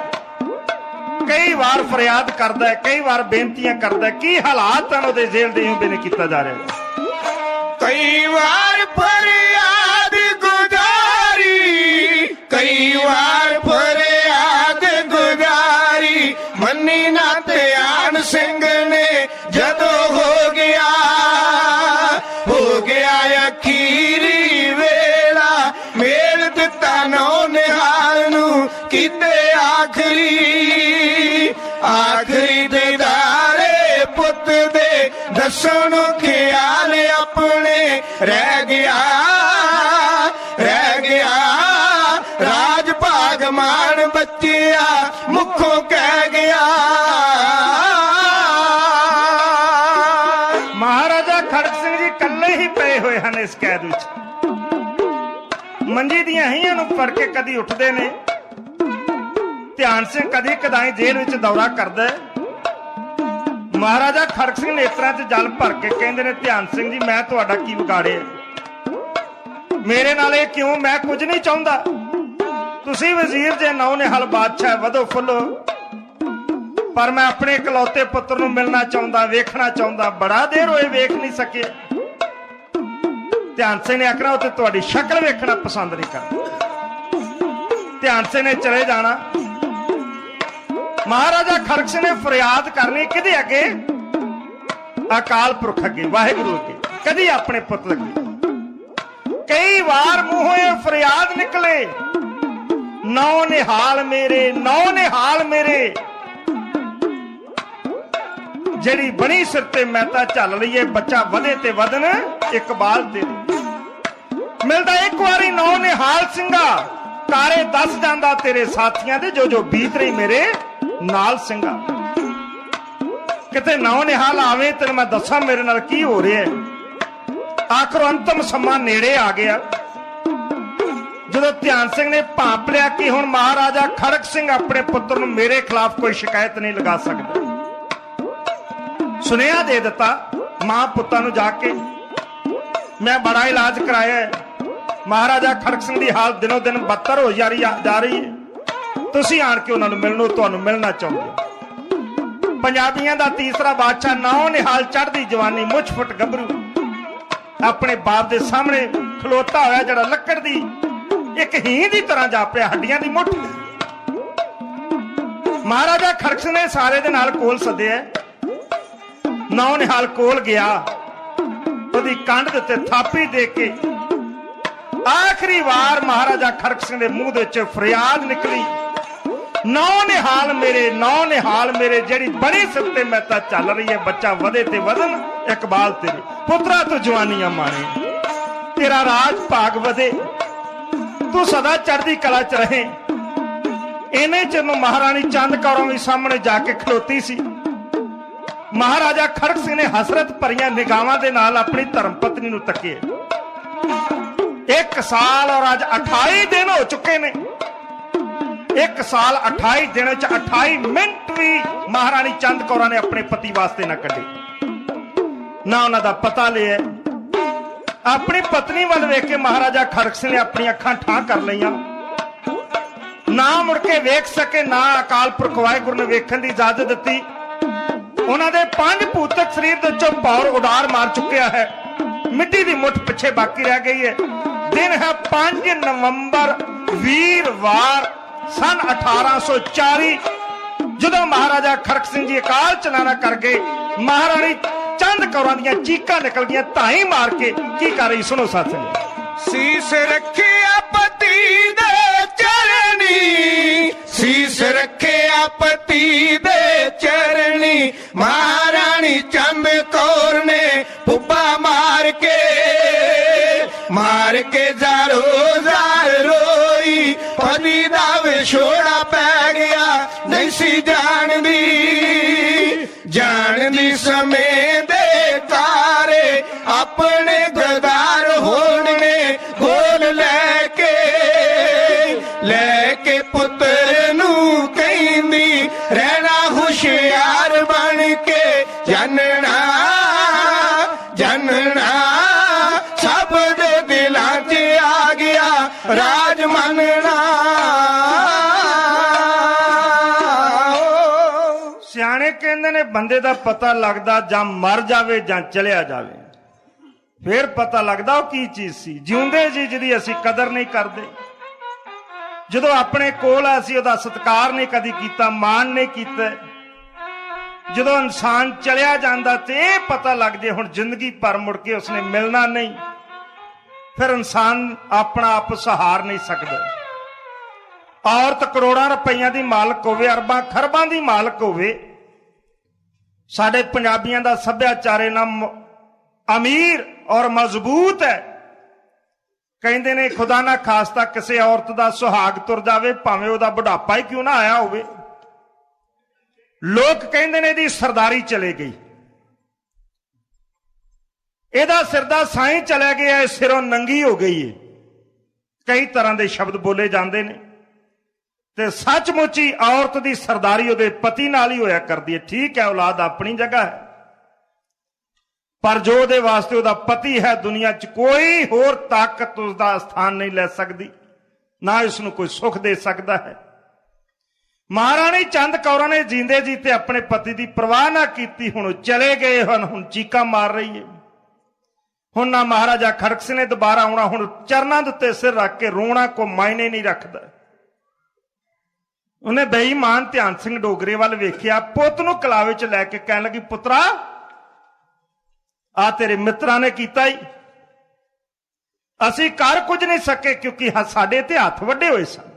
ਕਈ ਵਾਰ ਫਰਿਆਦ ਕਰਦਾ ਹੈ, ਕਈ ਵਾਰ ਬੇਨਤੀਆਂ ਕਰਦਾ ਹੈ। ਕੀ ਹਾਲਾਤ ਹਨ ਉਹਦੇ ਜੇਲ੍ਹ ਦੇ, ਬੇਨੇ ਕੀਤਾ ਜਾ ਰਿਹਾ ਹੈ। ਕਈ ਵਾਰ ਫਰਿਆਦ ਗੁਜ਼ਾਰੀ, ਕਈ ਵਾਰ ਫਰਿਆਦ ਗੁਜ਼ਾਰੀ, ਮੰਨੀ ਨਾ ਧਿਆਨ ਸਿੰਘ ਨੇ ਜਦੋਂ ਹੋ ਗਿਆ ਅਖੀਰੀ ਵੇਲਾ, ਮੇਲ ਦਿੱਤਾ ਨੌ ਨਿਹਾਲ ਨੂੰ ਕੀਤੇ ਆਖਰੀ ਦੀਦਾਰੇ ਪੁੱਤ ਦੇ, ਦੱਸਣ ਨੂੰ ਖਿਆਲ ਆਪਣੇ ਰਹਿ ਗਿਆ ਰਾਜ ਭਾਗ ਮਾਣ ਬੱਚਿਆ ਮੁਖੋਂ ਕਹਿ ਗਿਆ। ਮਹਾਰਾਜਾ ਖੜਕ ਸਿੰਘ ਜੀ ਇਕੱਲੇ ਹੀ ਪਏ ਹੋਏ ਹਨ ਇਸ ਕੈਦ ਵਿੱਚ। ਮੰਜੀ ਦੀਆਂ ਹੀਆਂ ਨੂੰ ਫੜ ਕੇ ਕਦੀ ਉੱਠਦੇ ਨੇ। ਧਿਆਨ ਸਿੰਘ ਕਦੀ ਕਦਾਈ ਜੇਲ੍ਹ ਵਿੱਚ ਦੌਰਾ ਕਰਦਾ ਹੈ। ਮਹਾਰਾਜਾ ਖੜਕ ਸਿੰਘ ਨੇਤਰਾਂ 'ਚ ਜਲ ਭਰ ਕੇ ਕਹਿੰਦੇ ਨੇ, ਧਿਆਨ ਸਿੰਘ ਜੀ ਮੈਂ ਤੁਹਾਡਾ ਕੀ ਵਿਗਾੜਿਆ, ਮੇਰੇ ਨਾਲ ਇਹ ਕਿਉਂ? ਮੈਂ ਕੁਝ ਨਹੀਂ ਚਾਹੁੰਦਾ। ਤੁਸੀਂ ਵਜ਼ੀਰ ਜੇ ਨੌ ਨਿਹਾਲ ਬਾਦਸ਼ਾਹ ਵਧੋ ਫੁੱਲੋ, ਪਰ ਮੈਂ ਆਪਣੇ ਇਕਲੌਤੇ ਪੁੱਤਰ ਨੂੰ ਮਿਲਣਾ ਚਾਹੁੰਦਾ, ਵੇਖਣਾ ਚਾਹੁੰਦਾ। ਬੜਾ ਦੇਰ ਹੋਏ ਵੇਖ ਨਹੀਂ ਸਕੇ। ਧਿਆਨ ਸਿੰਘ ਨੇ ਆਖਣਾ ਉਹ ਤੇ ਤੁਹਾਡੀ ਸ਼ਕਲ ਵੇਖਣਾ ਪਸੰਦ ਨਹੀਂ ਕਰਦਾ। ਧਿਆਨ ਸਿੰਘ ਨੇ ਚਲੇ ਜਾਣਾ। ਮਹਾਰਾਜਾ ਖੜਕ ਸਿੰਘ ਨੇ ਫਰਿਆਦ ਕਰਨੀ ਕਿਹਦੇ ਅੱਗੇ? ਅਕਾਲ ਪੁਰਖ ਅੱਗੇ, ਵਾਹਿਗੁਰੂ ਅੱਗੇ, ਕਦੀ ਆਪਣੇ ਪੁੱਤ ਅੱਗੇ। ਕਈ ਵਾਰ ਮੂੰਹੋਂ ਇਹ ਫਰਿਆਦ ਨਿਕਲੇ, ਨੌ ਨਿਹਾਲ ਮੇਰੇ, ਨੌ ਨਿਹਾਲ ਮੇਰੇ, ਜਿਹੜੀ ਬਣੀ ਸਿਰ ਤੇ ਮੈਂ ਤਾਂ ਝੱਲ ਲਈਏ, ਬੱਚਾ ਵਧੇ ਤੇ ਵਧਨ ਇਕਬਾਲ ਤੇ। ਮਿਲਦਾ ਇੱਕ ਵਾਰੀ ਨੌ ਨਿਹਾਲ ਸਿੰਘਾ, ਕਾਰੇ ਦੱਸ ਜਾਂਦਾ ਤੇਰੇ ਸਾਥੀਆਂ ਦੇ, ਜੋ ਜੋ ਬੀਤ ਰਹੀ ਮੇਰੇ ਨਾਲ ਸਿੰਘਾ। ਕਿਤੇ ਨੌ ਨਿਹਾਲ ਆਵੇ ਤੈਨੂੰ ਮੈਂ ਦੱਸਾਂ ਮੇਰੇ ਨਾਲ ਕੀ ਹੋ ਰਿਹਾ ਹੈ। ਆਖਰ ਅੰਤਮ ਸਮਾਂ ਨੇੜੇ ਆ ਗਿਆ। ਜਦੋਂ ਧਿਆਨ ਸਿੰਘ ਨੇ ਭਾਂਪ ਲਿਆ ਕਿ ਹੁਣ ਮਹਾਰਾਜਾ ਖੜਕ ਸਿੰਘ ਆਪਣੇ ਪੁੱਤਰ ਨੂੰ ਮੇਰੇ ਖਿਲਾਫ ਕੋਈ ਸ਼ਿਕਾਇਤ ਨਹੀਂ ਲਗਾ ਸਕਦਾ, ਸੁਨੇਹਾ ਦੇ ਦਿੱਤਾ ਮਾਂ ਪੁੱਤਾਂ ਨੂੰ ਜਾ ਕੇ, ਮੈਂ ਬੜਾ ਇਲਾਜ ਕਰਾਇਆ ਹੈ, ਮਹਾਰਾਜਾ ਖੜਕ ਸਿੰਘ ਦੀ ਹਾਲਤ ਦਿਨੋਂ ਦਿਨ ਬੱਤਰ ਹੋ ਜਾ ਰਹੀ ਹੈ, ਤੁਸੀਂ ਆਣ ਕੇ ਉਹਨਾਂ ਨੂੰ ਮਿਲਣੋ, ਤੁਹਾਨੂੰ ਮਿਲਣਾ ਚਾਹੁੰਦੇ। ਪੰਜਾਬੀਆਂ ਦਾ ਤੀਸਰਾ ਬਾਦਸ਼ਾਹ ਨੌ ਨਿਹਾਲ ਚੜ੍ਹਦੀ ਜਵਾਨੀ, ਮੁੱਛ ਫੁੱਟ ਗੱਭਰੂ, ਆਪਣੇ ਬਾਪ ਦੇ ਸਾਹਮਣੇ ਖਲੋਤਾ ਹੋਇਆ, ਜਿਹੜਾ ਲੱਕੜ ਦੀ ਇੱਕ ਹੀਂ ਦੀ ਤਰ੍ਹਾਂ ਜਾਪਿਆ, ਹੱਡੀਆਂ ਦੀ ਮੁੱਠ। ਮਹਾਰਾਜਾ ਖੜਕ ਸਿੰਘ ਨੇ ਸਾਰੇ ਦੇ ਨਾਲ ਕੋਲ ਸੱਦਿਆ। ਨੌ ਨਿਹਾਲ ਕੋਲ ਗਿਆ, ਉਹਦੀ ਕੰਧ ਦੇ ਉੱਤੇ ਥਾਪੀ ਦੇ ਕੇ ਆਖਰੀ ਵਾਰ ਮਹਾਰਾਜਾ ਖੜਕ ਸਿੰਘ ਦੇ ਮੂੰਹ ਦੇ ਵਿੱਚ ਫਰਿਆਦ ਨਿਕਲੀ, ਨੌ ਨਿਹਾਲ ਮੇਰੇ, ਨੌ ਨਿਹਾਲ ਮੇਰੇ, ਜਿਹੜੀ ਬਣੀ ਸਿਰ ਤੇ ਮੈਂ ਤਾਂ ਚੱਲ ਰਹੀ ਹੈ, ਬੱਚਾ ਵਧੇ ਤੇ ਵਧਨ ਇਕਬਾਲ ਤੇਰੇ, ਪੁੱਤਰਾ ਤੂੰ ਜਵਾਨੀਆਂ ਮਾਣੇ, ਤੇਰਾ ਰਾਜ ਭਾਗ ਵਧੇ, ਤੂੰ ਸਦਾ ਚੜ੍ਹਦੀ ਕਲਾ ਚ ਰਹੇ। ਇਹਨੇ ਚਿਰ ਨੂੰ ਮਹਾਰਾਣੀ ਚੰਦ ਕੌਰਾਂ ਵੀ ਸਾਹਮਣੇ ਜਾ ਕੇ ਖਲੋਤੀ ਸੀ। ਮਹਾਰਾਜਾ ਖੜਕ ਸਿੰਘ ਨੇ ਹਸਰਤ ਭਰੀਆਂ ਨਿਗਾਹਾਂ ਦੇ ਨਾਲ ਆਪਣੀ ਧਰਮ ਪਤਨੀ ਨੂੰ ਤੱਕਿਆ। 1 ਸਾਲ ਔਰ ਅੱਜ 28 ਦਿਨ ਹੋ ਚੁੱਕੇ ਨੇ। 1 ਸਾਲ 28 ਦਿਨ ਚ 28 ਮਿੰਟ ਵੀ ਮਹਾਰਾਣੀ ਚੰਦ ਕੌਰਾਂ ਨੇ ਆਪਣੇ ਪਤੀ ਵਾਸਤੇ ਨਾ ਕੱਢੇ, ਨਾ ਉਹਨਾਂ ਦਾ ਪਤਾ ਲਿਆ। ਆਪਣੀ ਪਤਨੀ ਵੱਲ ਵੇਖ ਕੇ ਮਹਾਰਾਜਾ ਖੜਕ ਸਿੰਘ ਨੇ ਆਪਣੀਆਂ ਅੱਖਾਂ ਠਾਂ ਕਰ ਲਈਆਂ, ਨਾ ਮੁੜ ਕੇ ਵੇਖ ਸਕੇ, ਨਾ ਅਕਾਲ ਪੁਰਖ ਵਾਹਿਗੁਰੂ ਨੇ ਵੇਖਣ ਦੀ ਇਜਾਜ਼ਤ ਦਿੱਤੀ। ਉਹਨਾਂ ਦੇ 5 ਭੂਤਕ ਸਰੀਰ ਦੇ ਵਿੱਚੋਂ ਪੌਰ ਉਡਾਰ ਮਾਰ ਚੁੱਕਿਆ ਹੈ, ਮਿੱਟੀ ਦੀ ਮੁੱਠ ਪਿੱਛੇ ਬਾਕੀ ਰਹਿ ਗਈ ਹੈ। ਦਿਨ ਹੈ 5 ਨਵੰਬਰ ਵੀਰਵਾਰ ਸਨ 1840, ਜਦੋਂ ਮਹਾਰਾਜਾ ਖੜਕ ਸਿੰਘ ਜੀ ਅਕਾਲ ਚਲਾਣਾ ਕਰ ਗਏ। ਮਹਾਰਾਣੀ ਚੰਦ ਕੌਰਾਂ ਦੀਆਂ ਚੀਕਾਂ ਨਿਕਲ ਗਈਆਂ, ਧਾਈ ਮਾਰ ਕੇ ਕੀ ਕਰ ਰਹੀ ਸੁਣੋ ਸਾਥੀਓ। ਸੀਸ ਰੱਖਿਆ ਪਤੀ ਦੇ ਚਰਨੀ, ਸੀਸ ਰੱਖਿਆ ਪਤੀ ਦੇ ਚਰਨੀ, ਮਹਾਰਾਣੀ ਚੰਦ ਕੌਰ ਨੇ ਪੁੱਬਾ ਮਾਰ ਕੇ ਜ਼ਾਰੋ ਜ਼ਾਰ ਰੋਈ, ਪਤੀ ਦਾ ਵਿਛੋੜਾ ਪੈ ਗਿਆ, ਨਹੀਂ ਸੀ ਜਾਣਦੀ ਸਮੇਂ ਦੇ ਤਾਰੇ, ਆਪਣੇ ਗਦਾਰ ਹੋਣਗੇ ਗੋਲ ਲੈ ਕੇ ਪੁੱਤਰ ਨੂੰ ਕਹਿੰਦੀ, ਰਹਿਣਾ ਹੁਸ਼ਿਆਰ ਬਣ ਕੇ, ਜਾਨਣਾ ਸਭ ਦੇ ਦਿਲਾਂ 'ਚ ਆ ਗਿਆ, ਰਾਜ ਮੰਨਣਾ ਸਿਆਣੇ ਕਹਿੰਦੇ ਨੇ ਬੰਦੇ ਦਾ ਪਤਾ ਲੱਗਦਾ ਜਾਂ ਮਰ ਜਾਵੇ ਜਾਂ ਚਲਿਆ ਜਾਵੇ, ਫਿਰ ਪਤਾ ਲੱਗਦਾ ਉਹ ਕੀ ਚੀਜ਼ ਸੀ। ਜਿਉਂਦੇ ਜੀ ਜਿਹਦੀ ਅਸੀਂ ਕਦਰ ਨਹੀਂ ਕਰਦੇ, ਜਦੋਂ ਆਪਣੇ ਕੋਲ ਆ ਅਸੀਂ ਉਹਦਾ ਸਤਿਕਾਰ ਨਹੀਂ ਕਦੀ ਕੀਤਾ, ਮਾਣ ਨਹੀਂ ਕੀਤਾ। ਜਦੋਂ ਇਨਸਾਨ ਚਲਿਆ ਜਾਂਦਾ ਤੇ ਇਹ ਪਤਾ ਲੱਗ ਜੇ ਹੁਣ ਜ਼ਿੰਦਗੀ ਭਰ ਮੁੜ ਕੇ ਉਸਨੇ ਮਿਲਣਾ ਨਹੀਂ, ਫਿਰ ਇਨਸਾਨ ਆਪਣਾ ਆਪ ਸਹਾਰ ਨਹੀਂ ਸਕਦਾ। ਔਰਤ ਕਰੋੜਾਂ ਰੁਪਈਆਂ ਦੀ ਮਾਲਕ ਹੋਵੇ, ਅਰਬਾਂ ਖਰਬਾਂ ਦੀ ਮਾਲਕ ਹੋਵੇ, ਸਾਡੇ ਪੰਜਾਬੀਆਂ ਦਾ ਸੱਭਿਆਚਾਰ ਇਹਨਾਂ ਅਮੀਰ ਔਰ ਮਜ਼ਬੂਤ ਹੈ। ਕਹਿੰਦੇ ਨੇ ਖੁਦਾ ਨਾ ਖਾਸਤਾ ਕਿਸੇ ਔਰਤ ਦਾ ਸੁਹਾਗ ਤੁਰ ਜਾਵੇ, ਭਾਵੇਂ ਉਹਦਾ ਬੁਢਾਪਾ ਹੀ ਕਿਉਂ ਨਾ ਆਇਆ ਹੋਵੇ, ਲੋਕ ਕਹਿੰਦੇ ਨੇ ਇਹਦੀ ਸਰਦਾਰੀ ਚਲੇ ਗਈ, ਇਹਦਾ ਸਿਰ ਦਾ ਸਾਈਂ ਚਲਾ ਗਿਆ, ਇਹ ਸਿਰੋਂ ਨੰਗੀ ਹੋ ਗਈ ਹੈ। ਕਈ ਤਰ੍ਹਾਂ ਦੇ ਸ਼ਬਦ ਬੋਲੇ ਜਾਂਦੇ ਨੇ ਤੇ ਸੱਚਮੁੱਚ ਹੀ ਔਰਤ ਦੀ ਸਰਦਾਰੀ ਉਹਦੇ ਪਤੀ ਨਾਲ ਹੀ ਹੋਇਆ ਕਰਦੀ ਹੈ। ਠੀਕ ਹੈ, ਔਲਾਦ ਆਪਣੀ ਜਗ੍ਹਾ ਹੈ, ਪਰ ਜੋ ਉਹਦੇ ਵਾਸਤੇ ਉਹਦਾ ਪਤੀ ਹੈ, ਦੁਨੀਆ 'ਚ ਕੋਈ ਹੋਰ ਤਾਕਤ ਉਸਦਾ ਸਥਾਨ ਨਹੀਂ ਲੈ ਸਕਦੀ, ਨਾ ਇਸ ਨੂੰ ਕੋਈ ਸੁੱਖ ਦੇ ਸਕਦਾ ਹੈ। ਮਹਾਰਾਣੀ ਚੰਦ ਕੌਰਾਂ ਨੇ ਜੀਂਦੇ ਜੀ ਤੇ ਆਪਣੇ ਪਤੀ ਦੀ ਪਰਵਾਹ ਨਾ ਕੀਤੀ, ਹੁਣ ਉਹ ਚਲੇ ਗਏ ਹਨ, ਹੁਣ ਚੀਕਾਂ ਮਾਰ ਰਹੀ ਹੈ। ਹੁਣ ਨਾ ਮਹਾਰਾਜਾ ਖੜਕ ਸਿੰਘ ਨੇ ਦੁਬਾਰਾ ਆਉਣਾ, ਹੁਣ ਚਰਨਾਂ ਦੇ ਉੱਤੇ ਸਿਰ ਰੱਖ ਕੇ ਰੋਣਾ ਕੋਈ ਮਾਇਨੇ ਨਹੀਂ ਰੱਖਦਾ। ਉਹਨੇ ਬੇਈਮਾਨ ਧਿਆਨ ਸਿੰਘ ਡੋਗਰੇ ਵੱਲ ਵੇਖਿਆ, ਪੁੱਤ ਨੂੰ ਕਲਾਵੇ 'ਚ ਲੈ ਕੇ ਕਹਿਣ ਲੱਗੀ, ਪੁੱਤਰਾ ਆ ਤੇਰੇ ਮਿੱਤਰਾਂ ਨੇ ਕੀਤਾ ਹੀ, ਅਸੀਂ ਕਰ ਕੁਝ ਨਹੀਂ ਸਕੇ ਕਿਉਂਕਿ ਸਾਡੇ ਤੇ ਹੱਥ ਵੱਡੇ ਹੋਏ ਸਨ,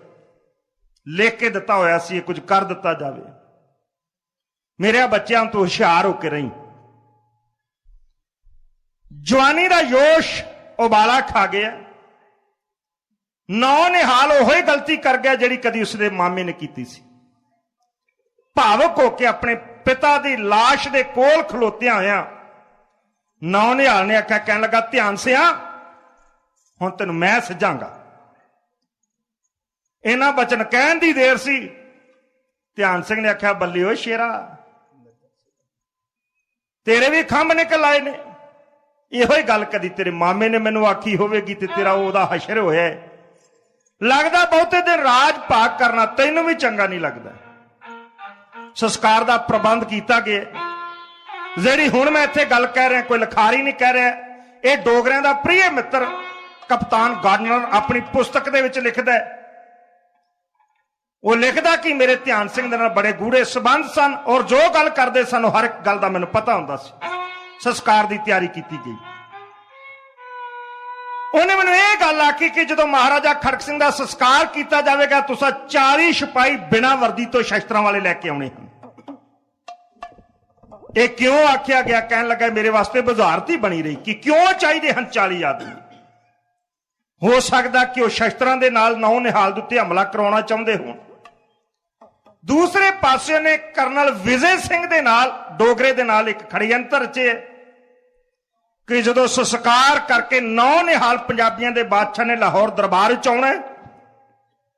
ਲਿਖ ਕੇ ਦਿੱਤਾ ਹੋਇਆ ਸੀ ਇਹ ਕੁਝ ਕਰ ਦਿੱਤਾ ਜਾਵੇ। ਮੇਰੇ ਬੱਚਿਆਂ ਤੋਂ ਹੁਸ਼ਿਆਰ ਹੋ ਕੇ ਰਹੀ। ਜਵਾਨੀ ਦਾ ਜੋਸ਼ ਉਬਾਲਾ ਖਾ ਗਿਆ, ਨੌ ਨਿਹਾਲ ਉਹੀ ਗਲਤੀ ਕਰ ਗਿਆ ਜਿਹੜੀ ਕਦੀ ਉਸਦੇ ਮਾਮੇ ਨੇ ਕੀਤੀ ਸੀ। ਭਾਵਕ ਹੋ ਕੇ ਆਪਣੇ ਪਿਤਾ ਦੀ ਲਾਸ਼ ਦੇ ਕੋਲ ਖਲੋਤਿਆਂ ਹੋਇਆਂ ਨੌ ਨਿਹਾਲ ਨੇ ਆਖਿਆ, ਕਹਿਣ ਲੱਗਾ, ਧਿਆਨ ਸਿਆ ਹੁਣ ਤੈਨੂੰ ਮੈਂ ਸੱਜਾਂਗਾ। ਇਹਨਾਂ ਬਚਨ ਕਹਿਣ ਦੀ ਦੇਰ ਸੀ, ਧਿਆਨ ਸਿੰਘ ਨੇ ਆਖਿਆ, ਬੱਲੇ ਓ ਸ਼ੇਰਾ, ਤੇਰੇ ਵੀ ਖੰਭ ਨਿਕਲ ਆਏ ਨੇ। ਇਹੋ ਹੀ ਗੱਲ ਕਦੀ ਤੇਰੇ ਮਾਮੇ ਨੇ ਮੈਨੂੰ ਆਖੀ ਹੋਵੇਗੀ ਤੇ ਤੇਰਾ ਉਹਦਾ ਹਸ਼ਰ ਹੋਇਆ। ਲੱਗਦਾ ਬਹੁਤੇ ਦਿਨ ਰਾਜ ਭਾਗ ਕਰਨਾ ਤੈਨੂੰ ਵੀ ਚੰਗਾ ਨਹੀਂ ਲੱਗਦਾ। ਸੰਸਕਾਰ ਦਾ ਪ੍ਰਬੰਧ ਕੀਤਾ ਗਿਆ। ਜਿਹੜੀ ਹੁਣ ਮੈਂ ਇੱਥੇ ਗੱਲ ਕਹਿ ਰਿਹਾ ਕੋਈ ਲਿਖਾਰੀ ਨਹੀਂ ਕਹਿ ਰਿਹਾ, ਇਹ ਡੋਗਰਿਆਂ ਦਾ ਪ੍ਰਿਯ ਮਿੱਤਰ ਕਪਤਾਨ ਗਾਰਡਨਰ ਆਪਣੀ ਪੁਸਤਕ ਦੇ ਵਿੱਚ ਲਿਖਦਾ ਹੈ। ਉਹ ਲਿਖਦਾ ਕਿ ਮੇਰੇ ਧਿਆਨ ਸਿੰਘ ਦੇ ਨਾਲ ਬੜੇ ਗੂੜੇ ਸਬੰਧ ਸਨ ਔਰ ਜੋ ਗੱਲ ਕਰਦੇ ਸਨ ਉਹ ਹਰ ਇੱਕ ਗੱਲ ਦਾ ਮੈਨੂੰ ਪਤਾ ਹੁੰਦਾ ਸੀ। ਸੰਸਕਾਰ ਦੀ ਤਿਆਰੀ ਕੀਤੀ ਗਈ। ਉਹਨੇ ਮੈਨੂੰ ਇਹ ਗੱਲ ਆਖੀ ਕਿ ਜਦੋਂ ਮਹਾਰਾਜਾ ਖੜਕ ਸਿੰਘ ਦਾ ਸੰਸਕਾਰ ਕੀਤਾ ਜਾਵੇਗਾ ਤੁਸੀਂ 40 ਸਿਪਾਹੀ ਬਿਨਾਂ ਵਰਦੀ ਤੋਂ ਸ਼ਸਤਰਾਂ ਵਾਲੇ ਲੈ ਕੇ ਆਉਣੇ ਹਨ। ਇਹ ਕਿਉਂ ਆਖਿਆ ਗਿਆ? ਕਹਿਣ ਲੱਗਾ, ਮੇਰੇ ਵਾਸਤੇ ਬੁਝਾਰਤ ਹੀ ਬਣੀ ਰਹੀ ਕਿ ਕਿਉਂ ਚਾਹੀਦੇ ਹਨ 40 ਆਦਮੀ। ਹੋ ਸਕਦਾ ਕਿ ਉਹ ਸ਼ਸਤਰਾਂ ਦੇ ਨਾਲ ਨੌ ਨਿਹਾਲ ਦੇ ਉੱਤੇ ਹਮਲਾ ਕਰਾਉਣਾ ਚਾਹੁੰਦੇ ਹੋਣ। ਦੂਸਰੇ ਪਾਸੇ ਨੇ ਕਰਨਲ ਵਿਜੇ ਸਿੰਘ ਦੇ ਨਾਲ ਡੋਗਰੇ ਦੇ ਨਾਲ ਇੱਕ ਖੜਯੰਤਰ ਰਚਿਆ ਕਿ ਜਦੋਂ ਸੰਸਕਾਰ ਕਰਕੇ ਨੌ ਨਿਹਾਲ ਪੰਜਾਬੀਆਂ ਦੇ ਬਾਦਸ਼ਾਹ ਨੇ ਲਾਹੌਰ ਦਰਬਾਰ ਵਿੱਚ ਆਉਣਾ ਹੈ,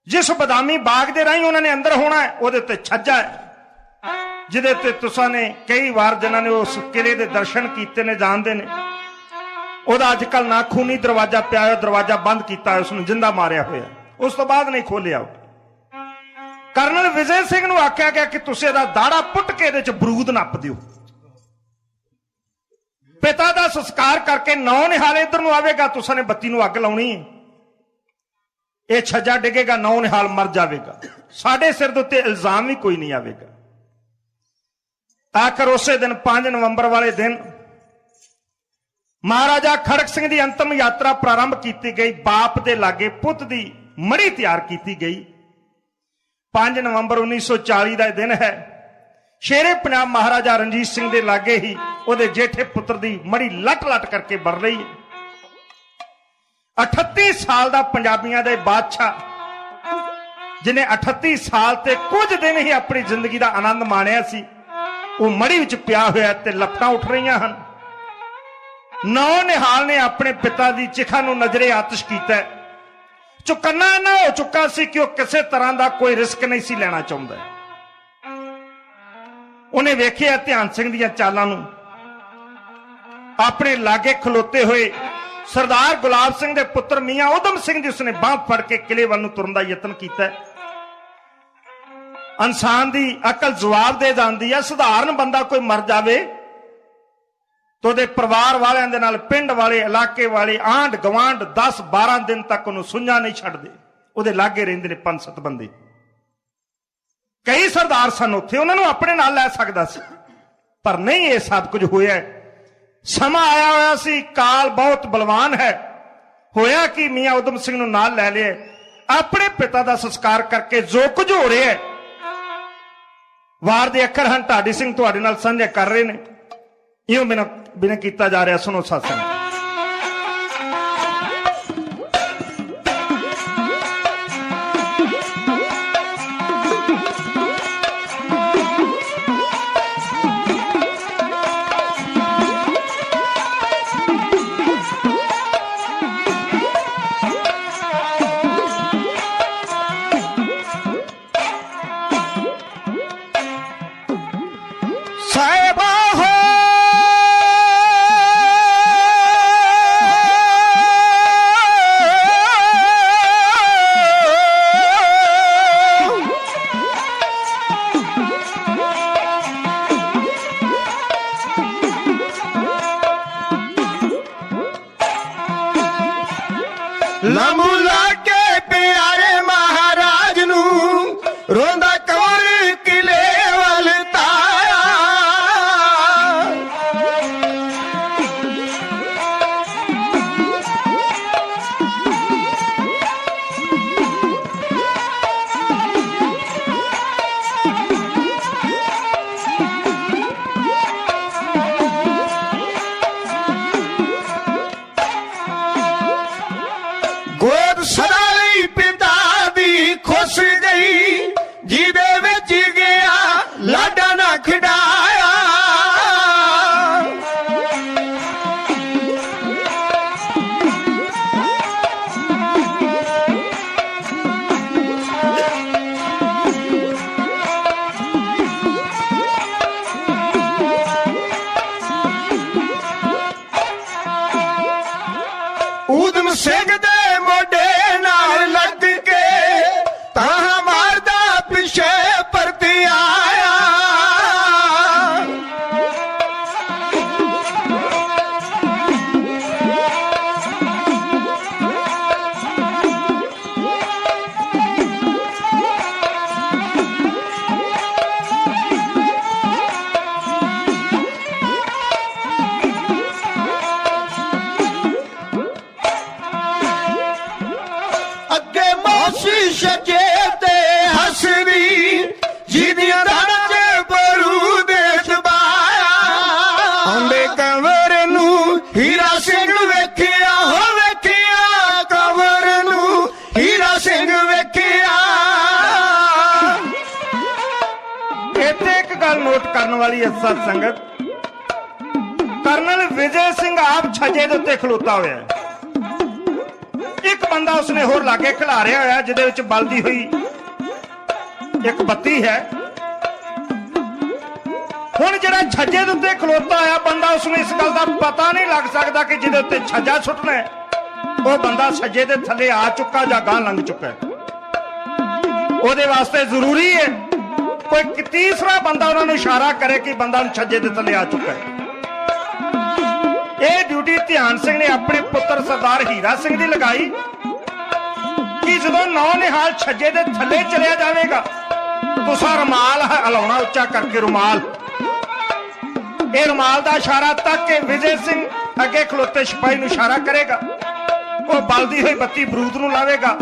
ਜਿਸ ਬਦਾਮੀ ਬਾਗ ਦੇ ਰਾਹੀਂ ਉਹਨਾਂ ਨੇ ਅੰਦਰ ਹੋਣਾ ਹੈ, ਉਹਦੇ ਉੱਤੇ ਛੱਜਾ ਹੈ ਜਿਹਦੇ ਤੇ ਤੁਸਾਂ ਨੇ ਕਈ ਵਾਰ ਜਿਨ੍ਹਾਂ ਨੇ ਉਸ ਕਿਲੇ ਦੇ ਦਰਸ਼ਨ ਕੀਤੇ ਨੇ ਜਾਣਦੇ ਨੇ। ਉਹਦਾ ਅੱਜ ਕੱਲ ਨਾ ਖੂਨੀ ਦਰਵਾਜ਼ਾ ਪਿਆ ਹੋਇਆ, ਦਰਵਾਜ਼ਾ ਬੰਦ ਕੀਤਾ ਹੋਇਆ, ਉਸਨੂੰ ਜਿੰਦਾ ਮਾਰਿਆ ਹੋਇਆ, ਉਸ ਤੋਂ ਬਾਅਦ ਨਹੀਂ ਖੋਲਿਆ। ਕਰਨਲ ਵਿਜੇ ਸਿੰਘ ਨੂੰ ਆਖਿਆ ਗਿਆ ਕਿ ਤੁਸੀਂ ਇਹਦਾ ਦਾੜਾ ਪੁੱਟ ਕੇ ਇਹਦੇ ਚ ਬਰੂਦ ਨੱਪ ਦਿਓ। ਪਿਤਾ ਦਾ ਸੰਸਕਾਰ ਕਰਕੇ ਨੌ ਨਿਹਾਲ ਇੱਧਰ ਨੂੰ ਆਵੇਗਾ, ਤੁਸਾਂ ਨੇ ਬੱਤੀ ਨੂੰ ਅੱਗ ਲਾਉਣੀ ਹੈ। ਇਹ ਛੱਜਾ ਡਿੱਗੇਗਾ, ਨੌ ਨਿਹਾਲ ਮਰ ਜਾਵੇਗਾ, ਸਾਡੇ ਸਿਰ ਦੇ ਉੱਤੇ ਇਲਜ਼ਾਮ ਵੀ ਕੋਈ ਨਹੀਂ ਆਵੇਗਾ। ਆਖਰ ਉਸੇ ਦਿਨ 5 ਨਵੰਬਰ ਵਾਲੇ ਦਿਨ ਮਹਾਰਾਜਾ ਖੜਕ ਸਿੰਘ ਦੀ ਅੰਤਮ ਯਾਤਰਾ ਪ੍ਰਾਰੰਭ ਕੀਤੀ ਗਈ। ਬਾਪ ਦੇ ਲਾਗੇ ਪੁੱਤ ਦੀ ਮੜੀ ਤਿਆਰ ਕੀਤੀ ਗਈ। 5 ਨਵੰਬਰ 1940 ਦਾ ਦਿਨ ਹੈ। ਸ਼ੇਰੇ ਪੰਜਾਬ ਮਹਾਰਾਜਾ ਰਣਜੀਤ ਸਿੰਘ ਦੇ ਲਾਗੇ ਹੀ ਉਹਦੇ ਜੇਠੇ ਪੁੱਤਰ ਦੀ ਮੜੀ ਲੱਟ ਕਰਕੇ ਬਰ ਰਹੀ ਹੈ। 38 ਸਾਲ ਦਾ ਪੰਜਾਬੀਆਂ ਦੇ ਬਾਦਸ਼ਾਹ, ਜਿਹਨੇ 38 ਸਾਲ ਤੇ ਕੁਝ ਦਿਨ ਹੀ ਆਪਣੀ ਜ਼ਿੰਦਗੀ ਦਾ ਆਨੰਦ ਮਾਣਿਆ ਸੀ, ਉਹ ਮੜੀ ਵਿੱਚ ਪਿਆ ਹੋਇਆ ਤੇ ਲਪਟਾਂ ਉੱਠ ਰਹੀਆਂ ਹਨ। ਨੌ ਨਿਹਾਲ ਨੇ ਆਪਣੇ ਪਿਤਾ ਦੀ ਚਿਖਾ ਨੂੰ ਨਜ਼ਰੇ ਆਤਿਸ਼ ਕੀਤਾ। ਚੁਕੰਨਾ ਨਾ ਹੋ ਚੁੱਕਾ ਸੀ ਕਿ ਉਹ ਕਿਸੇ ਤਰ੍ਹਾਂ ਦਾ ਕੋਈ ਰਿਸਕ ਨਹੀਂ ਸੀ ਲੈਣਾ ਚਾਹੁੰਦਾ। ਉਹਨੇ ਵੇਖਿਆ ਧਿਆਨ ਸਿੰਘ ਦੀਆਂ ਚਾਲਾਂ ਨੂੰ। ਆਪਣੇ ਲਾਗੇ ਖਲੋਤੇ ਹੋਏ ਸਰਦਾਰ ਗੁਲਾਬ ਸਿੰਘ ਦੇ ਪੁੱਤਰ ਮੀਆਂ ਉਦਮ ਸਿੰਘ ਦੀ ਉਸਨੇ ਬਾਂਹ ਫੜ ਕੇ ਕਿਲੇ ਵੱਲ ਨੂੰ ਤੁਰਨ ਦਾ ਯਤਨ ਕੀਤਾ। इंसान की अकल जवाब दे जाती है। सधारण बंदा कोई मर जाए तो ਉਹਦੇ परिवार वालियां दे नाल पिंड वाले इलाके वाले आंढ गवांढ 10-12 दिन तक ਉਹਨੂੰ ਸੁੰਝਾ नहीं छड्डदे, ਉਹਦੇ लागे ਰਹਿੰਦੇ ने 5-7 बंदे। कई सरदार सन उत्थे, उन्होंने अपने नाल लै सकदा सी, पर नहीं, ये सब कुछ होया। समा आया होया सी, काल बहुत बलवान है। होया कि मियां उधम सिंह नूं नाल लै लिया, अपने पिता का संस्कार करके जो कुछ हो रहा है वार दे अखर हैं ढाडी सिंह तुहाडे नाल साझे कर रहे हैं। इहो बिना किया जा रहा। सुनो सत्संग। साहिबा हो लमू लागे प्यारे महाराज नू रोंदा कवर किले वाल ताया। गोद सदाई पिता दी खुश गई, जीदे विच गया लाडा ना खिडाया। ऊधम सिंह दे मोढे नाल लग के तां मारदा पिछे परती आया। अगे मौसी सजे ते हसदी, जिदियां दर्द बरूद दबाया। आंदे कंवर नू हीरा सिंह वेखिया, हो वेखिया कंवर नू हीरा सिंह वेखिया। इत्थे एक गल नोट करने वाली है सत संगत, कर्नल विजय सिंह आप छजे दे उत्ते खलोता होया है। एक बंदा उसने होर लागे खिलारिया होया जिहदे विच बलदी हुई एक बत्ती है। हुण जिहड़ा छज्जे दे उत्ते खलोता होया बंदा, उसने इस गल दा पता नहीं लग सकदा कि जिहदे उत्ते छज्जा सुटना है वो बंदा छज्जे दे थल्ले आ चुका जां गांह लंघ चुका है। ਉਹਦੇ वास्ते जरूरी है कोई तीसरा बंदा उन्होंने इशारा करे कि बंदा छज्जे दे थल्ले आ चुका है। यह ड्यूटी ध्यान सिंह ने अपने पुत्र सरदार हीरा सिंह की लगाई कि जो नौ निहाल छज्जे दे थल्ले चलिया जाएगा, तुसा रुमाल हिलाउणा उच्चा करके रुमाल, ये रुमाल का इशारा तक के विजय सिंह अगे खलोते सिपाही नूं इशारा करेगा। वो बलदी हुई बत्ती बरूद नूं लावेगा,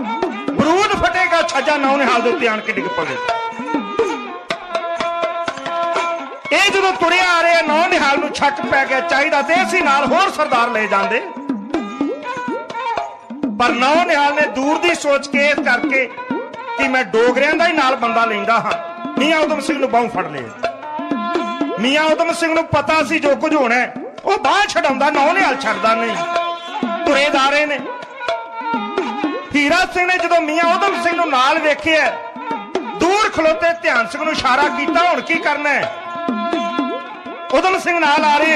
बरूद फटेगा, छज्जा नौ निहाल दे उत्ते आण के डिग पवेगा। ਇਹ ਜਦੋਂ ਤੁਰਿਆ ਆ ਰਿਹਾ ਨੌ ਨਿਹਾਲ ਨੂੰ ਛੱਕ ਪੈ ਗਿਆ, ਚਾਹੀਦਾ ਤੇ ਅਸੀਂ ਨਾਲ ਹੋਰ ਸਰਦਾਰ ਲੈ ਜਾਂਦੇ, ਪਰ ਨੌ ਨਿਹਾਲ ਨੇ ਦੂਰ ਦੀ ਸੋਚ ਕੇ ਇਸ ਕਰਕੇ ਕਿ ਮੈਂ ਡੋਗਰਿਆਂ ਦਾ ਹੀ ਨਾਲ ਬੰਦਾ ਲੈਂਦਾ ਹਾਂ, ਮੀਆਂ ਉਦਮ ਸਿੰਘ ਨੂੰ ਬਾਹੋਂ ਫੜ ਲਿਆ। ਮੀਆਂ ਉਦਮ ਸਿੰਘ ਨੂੰ ਪਤਾ ਸੀ ਜੋ ਕੁਝ ਹੋਣਾ, ਉਹ ਬਾਹ ਛਡਾਉਂਦਾ, ਨੌ ਨਿਹਾਲ ਛੱਡਦਾ ਨਹੀਂ, ਤੁਰੇ ਜਾ ਰਹੇ ਨੇ। ਹੀਰਾ ਸਿੰਘ ਨੇ ਜਦੋਂ ਮੀਆਂ ਉਦਮ ਸਿੰਘ ਨੂੰ ਨਾਲ ਵੇਖਿਆ, ਦੂਰ ਖਲੋਤੇ ਧਿਆਨ ਸਿੰਘ ਨੂੰ ਇਸ਼ਾਰਾ ਕੀਤਾ, ਹੁਣ ਕੀ ਕਰਨਾ ਹੈ। उधम सिंह नाल आ रहे,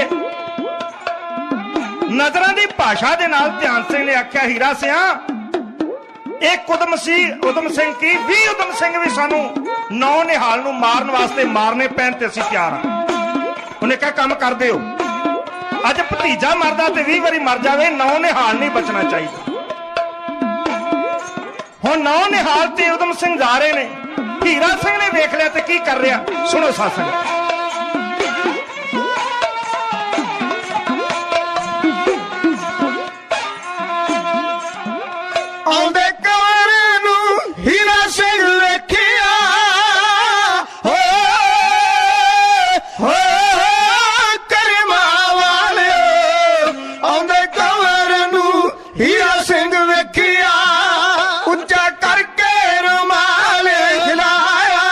नजरां दी भाषा दे नाल ध्यान सिंह ने आख्या, हीरा सिंह एक उधम ਸਿੰਘ ਕੀ 20 उधम ਸਿੰਘ ਵੀ ਸਾਨੂੰ ਨੌ ਨਿਹਾਲ ਨੂੰ ਮਾਰਨ ਵਾਸਤੇ ਮਾਰਨੇ ਪੈਣ ਤੇ ਅਸੀਂ ਤਿਆਰ ਹਾਂ। ਉਹਨੇ ਕਿਹਾ ਕੰਮ ਕਰਦੇ ਹੋ। ਅੱਜ ਭਤੀਜਾ ਮਰਦਾ ਤੇ 20 ਵਾਰੀ ਮਰ ਜਾਵੇ, ਨੌ ਨਿਹਾਲ ਨਹੀਂ ਬਚਣਾ ਚਾਹੀਦਾ। ਹੁਣ ਨੌ ਨਿਹਾਲ ਤੇ ਉਧਮ ਸਿੰਘ ਜਾ ਰਹੇ ਨੇ। ਹੀਰਾ ਸਿੰਘ ਨੇ ਵੇਖ ਲਿਆ ਤੇ ਕੀ ਕਰ ਰਿਹਾ, ਸੁਣੋ ਸਾਧ ਸੰਗਤ। ਆਉਂਦੇ ਕੰਵਰ ਨੂੰ ਹੀਰਾ ਸਿੰਘ ਵੇਖਿਆ, ਹੋ ਕਰਮਾਂ ਵਾਲਿਓ। ਆਉਂਦੇ ਕੰਵਰ ਨੂੰ ਹੀਰਾ ਸਿੰਘ ਵੇਖਿਆ, ਉੱਚਾ ਕਰਕੇ ਰੁਮਾਲ ਹਿਲਾਇਆ।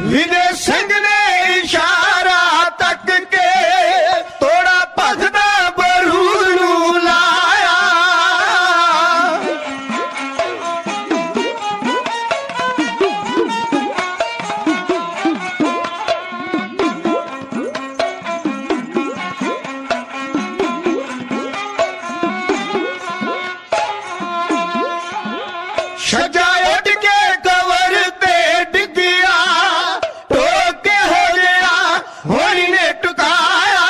ਵਿਜੇ ਸਿੰਘ ਨੇ ਇਸ਼ਾਰਾ ਤੱਕ ਕੇ ਤੋੜਾ ਭਖਦਾ ਬਰੂਦ ਨੂੰ ਲਾਇਆ। ਛੱਜਾ ਉੱਡ ਕੇ ਕਵਰ ਤੇ ਡਿੱਗਿਆ, ਟੋਕੇ ਹੋ ਗਿਆ ਹੋਣੀ ਨੇ ਟੁਕਾਇਆ।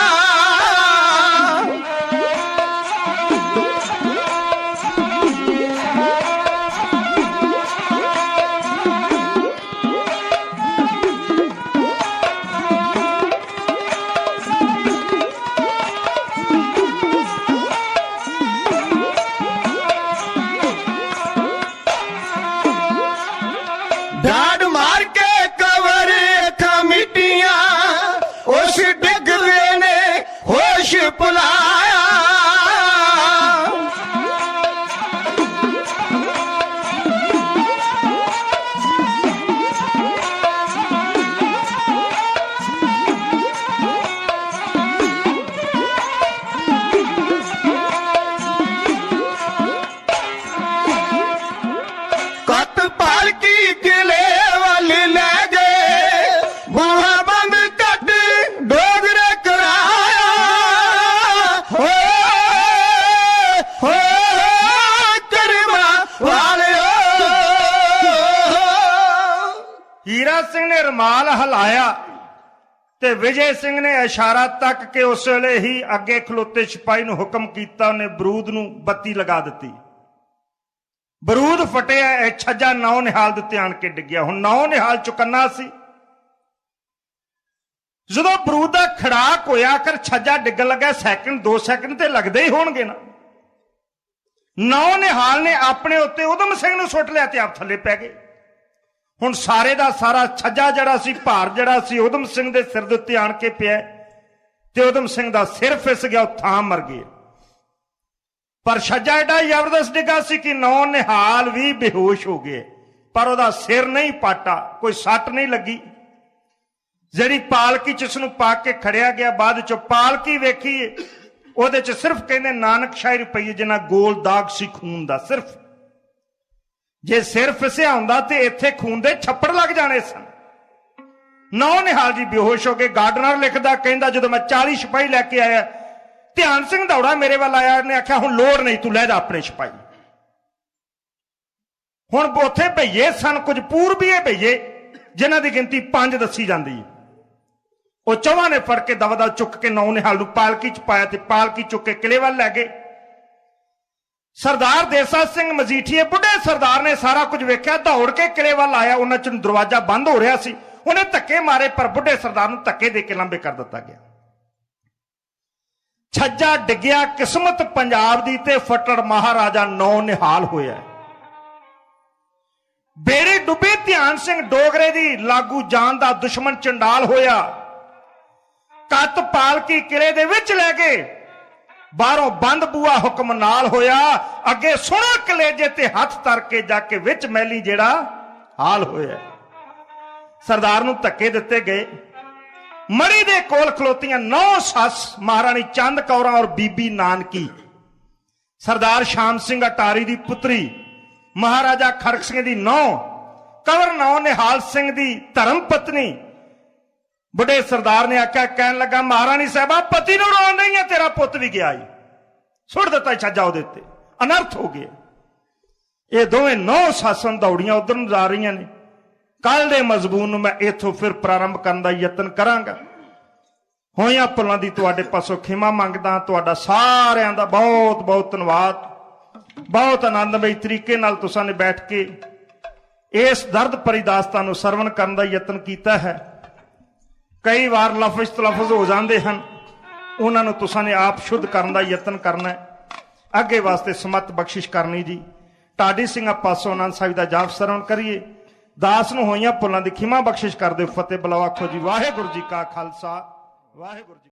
ਡਾਢ ਮਾਰ ਕੇ ਕਵਰ ਅੱਖਾਂ ਮਿੱਟੀਆਂ, ਉਸ ਡਿੱਗਦੇ ਨੇ ਹੋਸ਼ ਭੁਲਾਇਆ। ਕੱਤ ਪਾਲਕੀ ਕਿਲੇ ਵੱਲ ਲੈ ਗਏ, ਬੂਹਾ ਬੰਦ ਕੱਟ ਡੋਗਰੇ ਕਰਾਇਆ। ਹੋ ਕਰਮਾਂ ਵਾਲਿਓ। ਹੀਰਾ ਸਿੰਘ ਨੇ ਰੁਮਾਲ ਹਿਲਾਇਆ ਤੇ ਵਿਜੇ ਸਿੰਘ ਨੇ ਇਸ਼ਾਰਾ ਤੱਕ ਕੇ ਉਸ ਵੇਲੇ ਹੀ ਅੱਗੇ ਖਲੋਤੇ ਸਿਪਾਹੀ ਨੂੰ ਹੁਕਮ ਕੀਤਾ। ਉਹਨੇ ਬਰੂਦ ਨੂੰ ਬੱਤੀ ਲਗਾ ਦਿੱਤੀ। ਬਰੂਦ ਫਟਿਆ, ਇਹ ਛੱਜਾ ਨੌ ਨਿਹਾਲ ਦੇ ਉੱਤੇ ਆਣ ਕੇ ਡਿੱਗਿਆ। ਹੁਣ ਨੌ ਨਿਹਾਲ ਚੁਕੰਨਾ ਸੀ। ਜਦੋਂ ਬਰੂਦ ਦਾ ਖੜਾਕ ਹੋਇਆ, ਕਰ ਛੱਜਾ ਡਿੱਗਣ ਲੱਗਾ, ਸੈਕਿੰਡ 2 ਸੈਕਿੰਡ ਤੇ ਲੱਗਦੇ ਹੀ ਹੋਣਗੇ ਨਾ। ਨੌ ਨਿਹਾਲ ਨੇ ਆਪਣੇ ਉੱਤੇ ਉਧਮ ਸਿੰਘ ਨੂੰ ਸੁੱਟ ਲਿਆ ਤੇ ਆਪ ਥੱਲੇ ਪੈ ਗਏ। ਹੁਣ ਸਾਰੇ ਦਾ ਸਾਰਾ ਛੱਜਾ ਜਿਹੜਾ ਸੀ, ਭਾਰ ਜਿਹੜਾ ਸੀ ਉਧਮ ਸਿੰਘ ਦੇ ਸਿਰ ਦੇ ਉੱਤੇ ਆਣ ਕੇ ਪਿਆ ਤੇ ਉਧਮ ਸਿੰਘ ਦਾ ਸਿਰ ਫਿਸ ਗਿਆ, ਉਹ ਥਾਂ ਮਰ ਗਏ। ਪਰ ਛੱਜਾ ਏਡਾ ਜ਼ਬਰਦਸਤ ਡਿੱਗਾ ਸੀ ਕਿ ਨੌ ਨਿਹਾਲ ਵੀ ਬੇਹੋਸ਼ ਹੋ ਗਏ, ਪਰ ਉਹਦਾ ਸਿਰ ਨਹੀਂ ਪਾਟਾ, ਕੋਈ ਸੱਟ ਨਹੀਂ ਲੱਗੀ। ਜਿਹੜੀ ਪਾਲਕੀ ਚ ਇਸ ਨੂੰ ਪਾ ਕੇ ਖੜਿਆ ਗਿਆ, ਬਾਅਦ ਚੋਂ ਪਾਲਕੀ ਵੇਖੀ, ਉਹਦੇ ਚ ਸਿਰਫ ਕਹਿੰਦੇ ਨਾਨਕਸ਼ਾਹੀ ਰੁਪਈਏ ਜਿੰਨਾ ਗੋਲ ਦਾਗ ਸੀ ਖੂਨ ਦਾ। ਸਿਰਫ ਜੇ ਸਿਰ ਫਿਸਿਆ ਹੁੰਦਾ ਤੇ ਇੱਥੇ ਖੂਨ ਦੇ ਛੱਪੜ ਲੱਗ ਜਾਣੇ ਸਨ। ਨੌ ਨਿਹਾਲ ਜੀ ਬੇਹੋਸ਼ ਹੋ ਗਏ। ਗਾਰਡਨਰ ਲਿਖਦਾ, ਕਹਿੰਦਾ ਜਦੋਂ ਮੈਂ 40 ਸਿਪਾਹੀ ਲੈ ਕੇ ਆਇਆ, ਧਿਆਨ ਸਿੰਘ ਦੌੜਾ ਮੇਰੇ ਵੱਲ ਆਇਆ, ਨੇ ਆਖਿਆ ਹੁਣ ਲੋੜ ਨਹੀਂ, ਤੂੰ ਲੈ ਜਾ ਆਪਣੇ ਸਿਪਾਹੀ। ਹੁਣ ਉੱਥੇ ਭਈਏ ਸਨ, ਕੁਝ ਪੂਰਬੀਏ ਭਈਏ ਜਿਨ੍ਹਾਂ ਦੀ ਗਿਣਤੀ 5 ਦੱਸੀ ਜਾਂਦੀ। ਉਹ ਚੌਹਾਂ ਨੇ ਫੜ ਕੇ ਦਵਾ ਚੁੱਕ ਕੇ ਨੌ ਨਿਹਾਲ ਨੂੰ ਪਾਲਕੀ ਚ ਪਾਇਆ ਤੇ ਪਾਲਕੀ ਚੁੱਕ ਕੇ ਕਿਲੇ ਵੱਲ ਲੈ ਗਏ। ਸਰਦਾਰ ਦੇਸਾ ਸਿੰਘ ਮਜੀਠੀਏ ਬੁੱਢੇ ਸਰਦਾਰ ਨੇ ਸਾਰਾ ਕੁਝ ਵੇਖਿਆ, ਦੌੜ ਕੇ ਕਿਲੇ ਵੱਲ ਆਇਆ। ਉਹਨਾਂ ਚ ਦਰਵਾਜ਼ਾ ਬੰਦ ਹੋ ਰਿਹਾ ਸੀ, ਉਹਨੇ ਧੱਕੇ ਮਾਰੇ, ਪਰ ਬੁੱਢੇ ਸਰਦਾਰ ਨੂੰ ਧੱਕੇ ਦੇ ਕੇ ਲੰਬੇ ਕਰ ਦਿੱਤਾ ਗਿਆ। ਛੱਜਾ ਡਿੱਗਿਆ, ਕਿਸਮਤ ਪੰਜਾਬ ਦੀ ਤੇ ਫੱਟੜ ਮਹਾਰਾਜਾ ਨੌ ਨਿਹਾਲ ਹੋਇਆ। ਬੇੜੇ ਡੁੱਬੇ ਧਿਆਨ ਸਿੰਘ ਡੋਗਰੇ ਦੀ ਲਾਗੂ ਜਾਨ ਦਾ ਦੁਸ਼ਮਣ ਚੰਡਾਲ ਹੋਇਆ। ਕੱਤ ਪਾਲਕੀ ਕਿਲੇ ਦੇ ਵਿੱਚ ਲੈ ਗਏ, ਬਾਹਰੋਂ ਬੰਦ ਬੂਆ ਹੁਕਮ ਨਾਲ ਹੋਇਆ। ਅੱਗੇ ਸੁਣਾ ਕਲੇਜੇ ਤੇ ਹੱਥ ਧਰ ਕੇ ਜਾ ਕੇ ਵਿੱਚ ਮੈਲੀ ਜਿਹੜਾ ਹਾਲ ਹੋਇਆ। ਸਰਦਾਰ ਨੂੰ ਧੱਕੇ ਦਿੱਤੇ ਗਏ। ਮੜੀ ਦੇ ਕੋਲ ਖਲੋਤੀਆਂ 9 ਸੱਸ ਮਹਾਰਾਣੀ ਚੰਦ ਕੌਰਾਂ ਔਰ ਬੀਬੀ ਨਾਨਕੀ, ਸਰਦਾਰ ਸ਼ਾਮ ਸਿੰਘ ਅਟਾਰੀ ਦੀ ਪੁੱਤਰੀ, ਮਹਾਰਾਜਾ ਖੜਕ ਸਿੰਘ ਦੀ ਨੌਂ, ਕੰਵਰ ਨੌ ਨਿਹਾਲ ਸਿੰਘ ਦੀ ਧਰਮ ਪਤਨੀ। ਬੁੱਢੇ ਸਰਦਾਰ ਨੇ ਆਖਿਆ, ਕਹਿਣ ਲੱਗਾ, ਮਹਾਰਾਣੀ ਸਾਹਿਬਾ ਪਤੀ ਨੂੰ ਰੋਣ ਨਹੀਂ ਹੈ, ਤੇਰਾ ਪੁੱਤ ਵੀ ਗਿਆ ਈ, ਸੁੱਟ ਦਿੱਤਾ ਛੱਜਾ ਉਹਦੇ ਉੱਤੇ, ਅਨਰਥ ਹੋ ਗਿਆ। ਇਹ ਦੋਵੇਂ 9 ਸੱਸਾਂ ਦੌੜੀਆਂ ਉਧਰ ਨੂੰ ਜਾ ਰਹੀਆਂ ਨੇ। ਕੱਲ ਦੇ ਮਜ਼ਮੂਨ ਨੂੰ ਮੈਂ ਇੱਥੋਂ ਫਿਰ ਪ੍ਰਾਰੰਭ ਕਰਨ ਦਾ ਯਤਨ ਕਰਾਂਗਾ। ਹੋਈਆਂ ਭੁੱਲਾਂ ਦੀ ਤੁਹਾਡੇ ਪਾਸੋਂ ਖਿਮਾ ਮੰਗਦਾ। ਤੁਹਾਡਾ ਸਾਰਿਆਂ ਦਾ ਬਹੁਤ ਬਹੁਤ ਧੰਨਵਾਦ। ਬਹੁਤ ਆਨੰਦਮਈ ਤਰੀਕੇ ਨਾਲ ਤੁਸਾਂ ਨੇ ਬੈਠ ਕੇ ਇਸ ਦਰਦ ਭਰੀ ਦਾਸਤਾਨ ਨੂੰ ਸਰਵਣ ਕਰਨ ਦਾ ਯਤਨ ਕੀਤਾ ਹੈ। ਕਈ ਵਾਰ ਲਫ਼ਜ਼ ਤਲਫ਼ਜ਼ ਹੋ ਜਾਂਦੇ ਹਨ, ਉਹਨਾਂ ਨੂੰ ਤੁਸਾਂ ਨੇ ਆਪ ਸ਼ੁੱਧ ਕਰਨ ਦਾ ਯਤਨ ਕਰਨਾ ਹੈ। ਅੱਗੇ ਵਾਸਤੇ ਸਮਤ ਬਖਸ਼ਿਸ਼ ਕਰਨੀ ਜੀ। ਢਾਡੀ ਸਿੰਘਾਂ ਪਾਸੋਂ ਆਨੰਦ ਸਾਹਿਬ ਦਾ ਜਾਪ ਸਰਵਣ ਕਰੀਏ। ਦਾਸ ਨੂੰ ਹੋਈਆਂ ਭੁੱਲਾਂ ਦੀ ਖਿਮਾ ਬਖਸ਼ਿਸ਼ ਕਰ ਦਿਓ। ਫਤਿਹ ਬੁਲਾਓ। ਆਖੋ ਜੀ ਵਾਹਿਗੁਰੂ ਜੀ ਕਾ ਖਾਲਸਾ, ਵਾਹਿਗੁਰੂ ਜੀ।